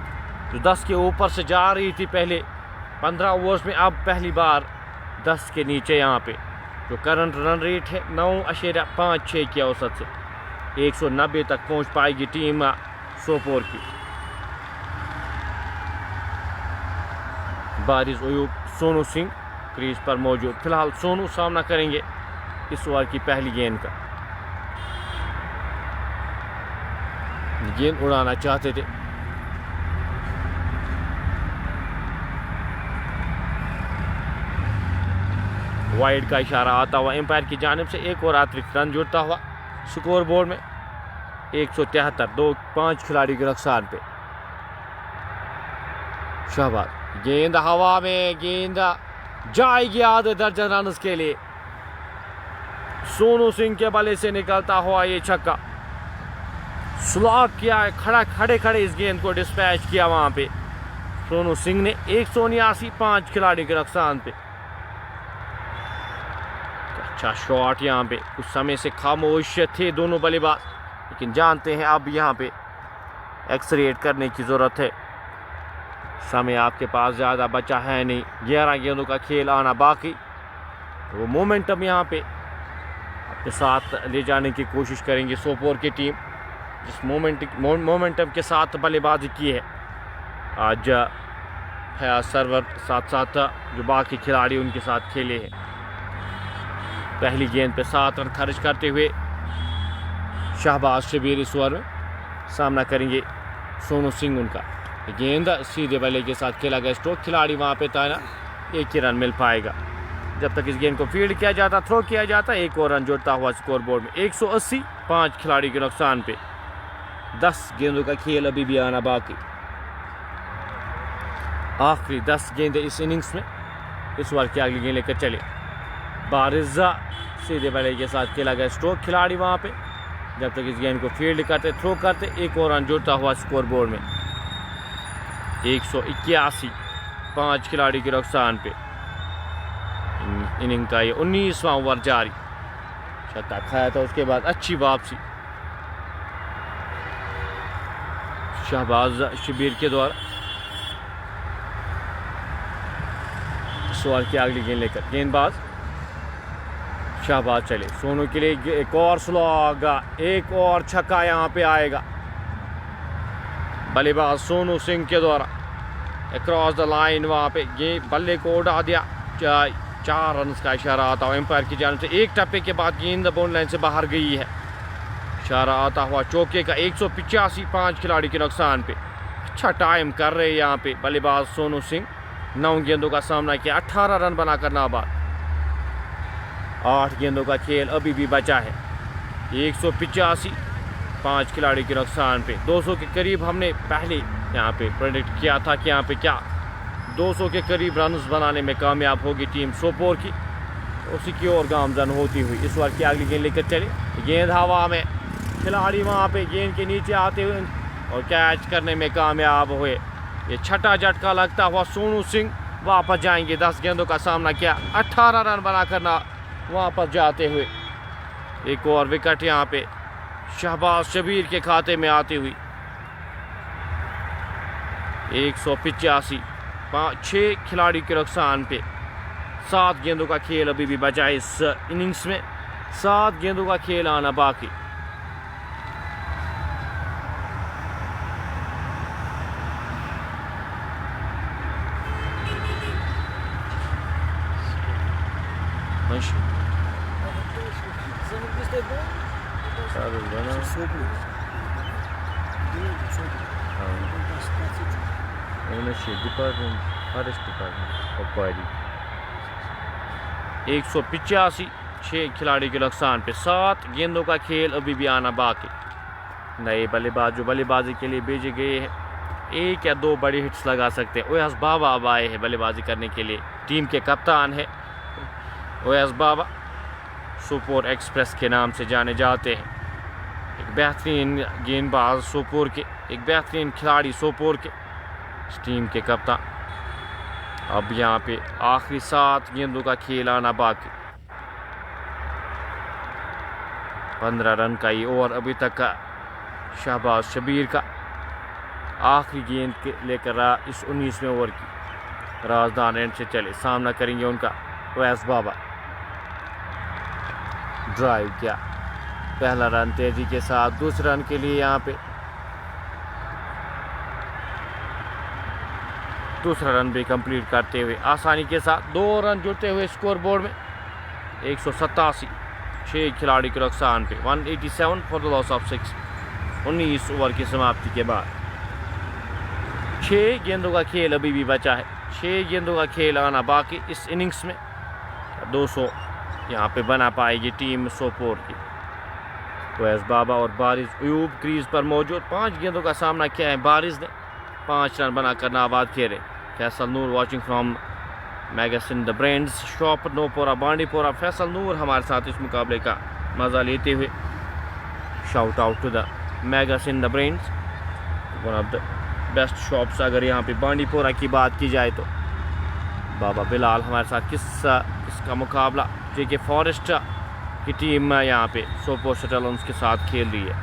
जो 10 के ऊपर से जा रही थी पहले 15 ओवर्स में, अब पहली बार 10 के नीचे यहाँ पे जो करंट रन रेट है 9.56 की औसत से 190 तक पहुँच पाएगी टीम सोपोर की। बारिश अयूब सोनू सिंह क्रीज पर मौजूद। फिलहाल सोनू सामना करेंगे इस ओवर की पहली गेंद का। गेंद उड़ाना चाहते थे, वाइड का इशारा आता हुआ एम्पायर की जानिब से। एक और अतिरिक्त रन जुड़ता हुआ स्कोर बोर्ड में 173, 5 खिलाड़ी के नुकसान पे। शाहबाज गेंद हवा में, गेंद जाएगी आधे दर्जन रन के लिए। सोनू सिंह के बल्ले से निकलता हुआ ये छक्का, स्लॉग किया है, खड़े खड़े इस गेंद को डिस्पैच किया वहां पे सोनू सिंह ने। 179, 5 खिलाड़ी के नुकसान पे। अच्छा शॉट यहाँ पे, कुछ समय से खामोश थे दोनों बल्लेबाज, लेकिन जानते हैं अब यहाँ पे एक्सलेरेट करने की ज़रूरत है। समय आपके पास ज़्यादा बचा है नहीं, 11 गेंदों का खेल आना बाकी। तो वो मोमेंटम यहाँ पे अपने साथ ले जाने की कोशिश करेंगे सोपोर की टीम, जिस मोमेंटम के साथ बल्लेबाजी की है आज फयाज सरवर, साथ साथ जो बाकी खिलाड़ी उनके साथ खेले हैं। पहली गेंद पे 7 रन खर्च करते हुए शाहबाज शबीर इस ओवर में सामना करेंगे सोनू सिंह उनका। गेंद सीधे बल्ले के साथ खेला गया स्ट्रोक, खिलाड़ी वहां पे था ना, 1 ही रन मिल पाएगा। जब तक इस गेंद को फील्ड किया जाता, थ्रो किया जाता, 1 और रन जुड़ता हुआ स्कोर बोर्ड में। 180, 5 खिलाड़ी के नुकसान पे। 10 गेंदों का खेल अभी भी आना बाकी। आखिरी 10 गेंदें इस इनिंग्स में। इस ओवर की अगली गेंद लेकर चले। बारिजा सीधे बल्ले के साथ खेला गया स्ट्रोक, खिलाड़ी वहां पे जब तक इस गेंद को फील्ड करते, थ्रो करते, 1 और रन जुड़ता हुआ स्कोर बोर्ड में। 181, 5 खिलाड़ी के नुकसान पे। इनिंग का ये 19वां ओवर जारी। छक्का खाया था, उसके बाद अच्छी वापसी शाहबाज शबीर के द्वारा। इस ओवर की अगली गेंद लेकर गेंदबाज शाहबाज चले। सोनू के लिए एक और स्लॉग, एक और छक्का यहाँ पे आएगा बल्लेबाज सोनू सिंह के द्वारा अक्रॉस द लाइन। वहाँ पे ये बल्ले को उड़ा दिया। 4 रन का इशारा आता हुआ एम्पायर की जानिब से। एक टप्पे के बाद गेंद बाउंड लाइन से बाहर गई है। इशारा आता हुआ चौके का। 185, 5 खिलाड़ी के नुकसान पे। अच्छा टाइम कर रहे हैं यहाँ पे बल्लेबाज सोनू सिंह। 9 गेंदों का सामना किया, 18 रन बनाकर नाबाद। 8 गेंदों का खेल अभी भी बचा है। 185, 5 खिलाड़ी के नुकसान पे। 200 के करीब हमने पहले यहाँ पे प्रेडिक्ट किया था कि यहाँ पे क्या 200 के करीब रन बनाने में कामयाब होगी टीम सोपोर की, उसी की ओर गामजन होती हुई। इस ओवर की अगली गेंद लेकर चले। गेंद हवा में, खिलाड़ी वहाँ पे गेंद के नीचे आते हुए और कैच करने में कामयाब हुए। ये छठा झटका लगता हुआ सोनू सिंह वापस जाएंगे। 10 गेंदों का सामना किया, 18 रन बनाकर ना वापस जाते हुए। एक और विकेट यहाँ पे शाहबाज शबीर के खाते में आती हुई। 185, 6 खिलाड़ी के नुकसान पे। 7 गेंदों का खेल अभी भी बचा है इस इनिंग्स में। 7 गेंदों का खेल आना बाकी। डिपार्टमेंट, फॉरेस्ट डिपार्टमेंट ऑफ क्वारी। 185, 6 खिलाड़ी के नुकसान पे। 7 गेंदों का खेल अभी भी आना बाकी। नए बल्लेबाज जो बल्लेबाजी के लिए भेजे गए हैं, 1 या 2 बड़ी हिट्स लगा सकते हैं। ओयास बाबा अब आए हैं बल्लेबाजी करने के लिए। टीम के कप्तान है ओयास बाबा, सोपोर एक्सप्रेस के नाम से जाने जाते हैं। एक बेहतरीन गेंदबाज सोपोर के, एक बेहतरीन खिलाड़ी सोपोर के, इस टीम के कप्तान। अब यहाँ पे आखिरी 7 गेंदों का खेल आना बाकी। 15 रन का ये ओवर अभी तक का शाहबाज शबीर का। आखिरी गेंद के लेकर इस 19वें ओवर की राजदान एंड से चले। सामना करेंगे उनका वैस बाबा। ड्राइव किया, पहला रन तेजी के साथ, दूसरे रन के लिए यहाँ पे दूसरा रन भी कंप्लीट करते हुए आसानी के साथ 2 रन जुड़ते हुए स्कोर बोर्ड में 187। 6 खिलाड़ी के नुकसान पे 187 for the loss of 6। 19 over की समाप्ति के बाद 6 गेंदों का खेल अभी भी बचा है। 6 गेंदों का खेल आना बाकी इस इनिंग्स में। 200 यहाँ पे बना पाएगी टीम सोपोर की। वैस बाबा और बारिश अयूब क्रीज पर मौजूद। 5 गेंदों का सामना किया है बारिश ने, 5 रन बनाकर नाबाद खेले। Faisal Noor watching from magazine the brands shop Nopora Bandipora. Faisal Noor हमारे साथ इस मुकाबले का मज़ा लेते हुए। Shout out to the magazine the brands, one of the best shops अगर यहाँ पे बांडीपोरा की बात की जाए तो। बाबा बिलाल हमारे साथ किसका मुकाबला जेके फॉरेस्ट की टीम यहाँ पे सोपोर सेटल्स के साथ खेल रही है।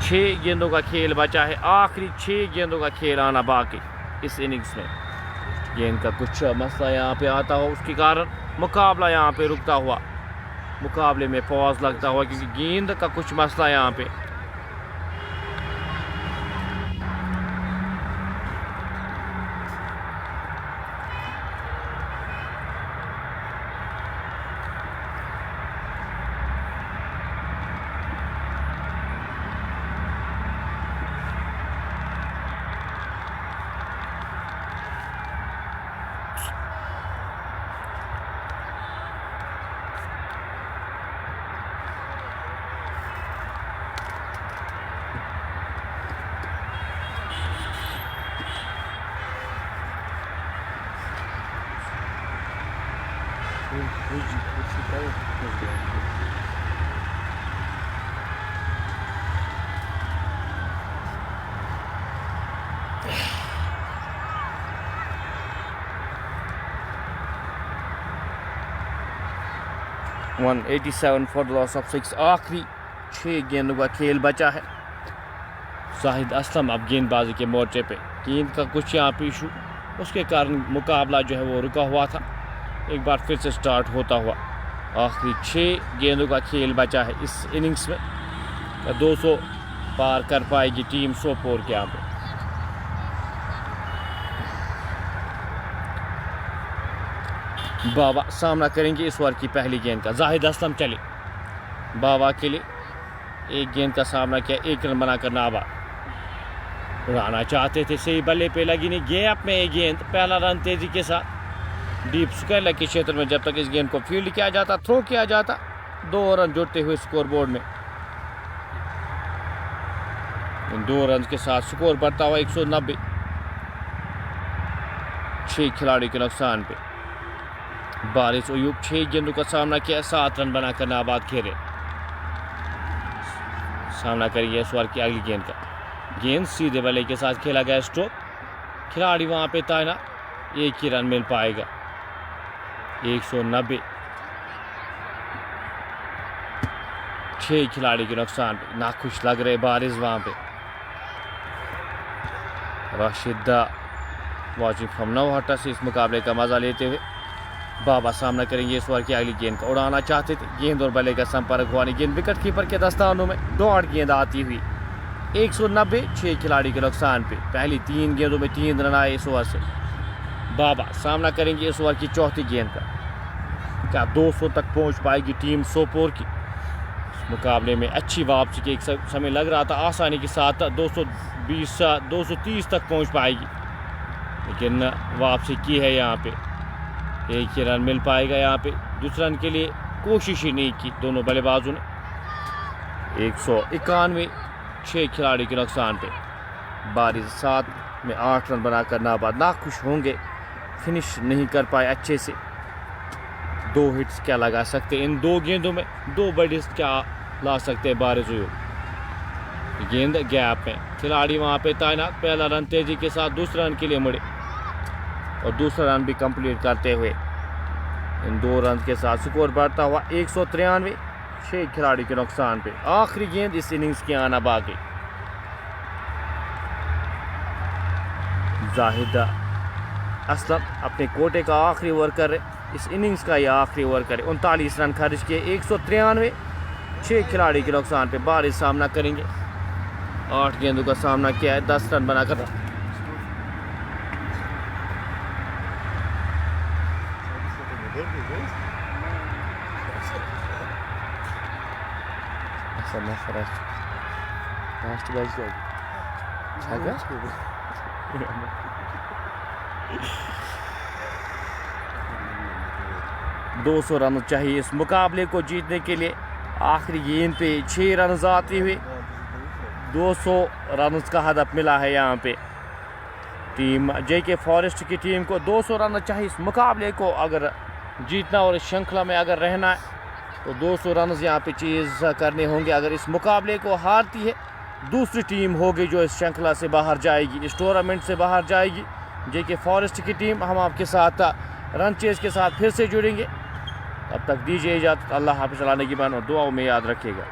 6 गेंदों का खेल बचा है, आखिरी 6 गेंदों का खेल आना बाकी इस इनिंग्स में। गेंद का कुछ मसला यहाँ पे आता हो, उसके कारण मुकाबला यहाँ पे रुकता हुआ, मुकाबले में पॉज लगता हुआ, क्योंकि गेंद का कुछ मसला यहाँ पे। One 187 for the loss of 6। आखिरी 6 गेंदों का खेल बचा है। शाहिद असलम अब गेंदबाजी के मोर्चे पे, गेंद का कुछ यहाँ पे इशू, उसके कारण मुकाबला जो है वो रुका हुआ था। एक बार फिर से स्टार्ट होता हुआ आखिरी 6 गेंदों का खेल बचा है इस इनिंग्स में। 200 पार कर पाएगी टीम सोपोर के यहाँ पे। बाबा सामना करेंगे इस ओवर की पहली गेंद का। जाहिद असलम चले, बाबा के लिए 1 गेंद का सामना किया, 1 रन बनाकर नाबाद। उड़ाना चाहते थे, सही बल्ले पे लगी नहीं, गैप में एक गेंद, पहला रन तेजी के साथ डीप स्क्वायर के क्षेत्र में। जब तक इस गेंद को फील्ड किया जाता, थ्रो किया जाता, 2 रन जुड़ते हुए स्कोर बोर्ड में। इन 2 रन के साथ स्कोर बढ़ता हुआ 190। 6 खिलाड़ी के नुकसान पे बारिश अयूब 6 गेंदों का सामना किया, 7 रन बनाकर नाबाद खेले। सामना करिए इस ओवर की अगली गेंद का। गेंद सीधे बल्ले के साथ खेला गया, स्ट्रोक, खिलाड़ी वहां पे तैनात, 1 ही रन मिल पाएगा। 190। 6 खिलाड़ी के नुकसान पे नाखुश लग रहे बारिश वहां पे। राशिदा वॉचिंग फ्रॉम नौहट्टा से इस मुकाबले का मजा लेते हुए। बाबा सामना करेंगे इस ओवर की अगली गेंद का। उड़ाना चाहते थे, गेंद और बल्ले का संपर्क हुआ नहीं, गेंद विकेट कीपर के दस्तानों में, डॉट गेंद आती हुई 190। 6 खिलाड़ी के नुकसान पे पहली 3 गेंदों में 3 रन आए इस ओवर से। बाबा सामना करेंगे इस ओवर की चौथी गेंद का। क्या 200 तक पहुंच पाएगी टीम सोपोर की? इस मुकाबले में अच्छी वापसी के एक समय लग रहा था, आसानी के साथ 220 230 तक पहुंच पाएगी, लेकिन वापसी की है यहाँ पे। 1 ही रन मिल पाएगा यहाँ पे। दूसरे रन के लिए कोशिश ही नहीं की दोनों बल्लेबाजों ने। 191। 6 खिलाड़ी के नुकसान पे बारिश 7 में 8 रन बनाकर नाबाद। नाखुश होंगे, फिनिश नहीं कर पाए अच्छे से। 2 हिट्स क्या लगा सकते इन 2 गेंदों में, 2 बड़े क्या ला सकते हैं बारिश हुई। गेंद गैप में, खिलाड़ी वहां पे तैनात, पहला रन तेजी के साथ, दूसरे रन के लिए मुड़े और दूसरा रन भी कंप्लीट करते हुए इन 2 रन के साथ स्कोर बढ़ता हुआ 193। 6 खिलाड़ी के नुकसान पे आखिरी गेंद इस इनिंग्स की आना बाकी। जाहिद असलम अपने कोटे का आखिरी ओवर कर रहे, इस इनिंग्स का यह आखिरी ओवर करे। 39 रन खर्च किए, 193, 6 खिलाड़ी के नुकसान पे बारिश सामना करेंगे। 8 गेंदों का सामना किया है, 10 रन बनाकर लास्ट बैच 200 रन चाहिए इस मुकाबले को जीतने के लिए। आखिरी गेंद पे 6 रन आते हुए 200 रन का हदफ मिला है। यहाँ पे टीम JK फॉरेस्ट की टीम को 200 रन चाहिए इस मुकाबले को अगर जीतना और इस श्रृंखला में अगर रहना है तो 200 रन यहाँ पे चीज़ करने होंगे। अगर इस मुकाबले को हारती है दूसरी टीम होगी जो इस श्रृंखला से बाहर जाएगी, इस टूर्नामेंट से बाहर जाएगी JK फॉरेस्ट की टीम। हम आपके साथ रन चेज के साथ फिर से जुड़ेंगे, तब तक दीजिए इजाज़त। अल्लाह हाफ़िज़, चलाने की बात और दुआओं में याद रखिएगा।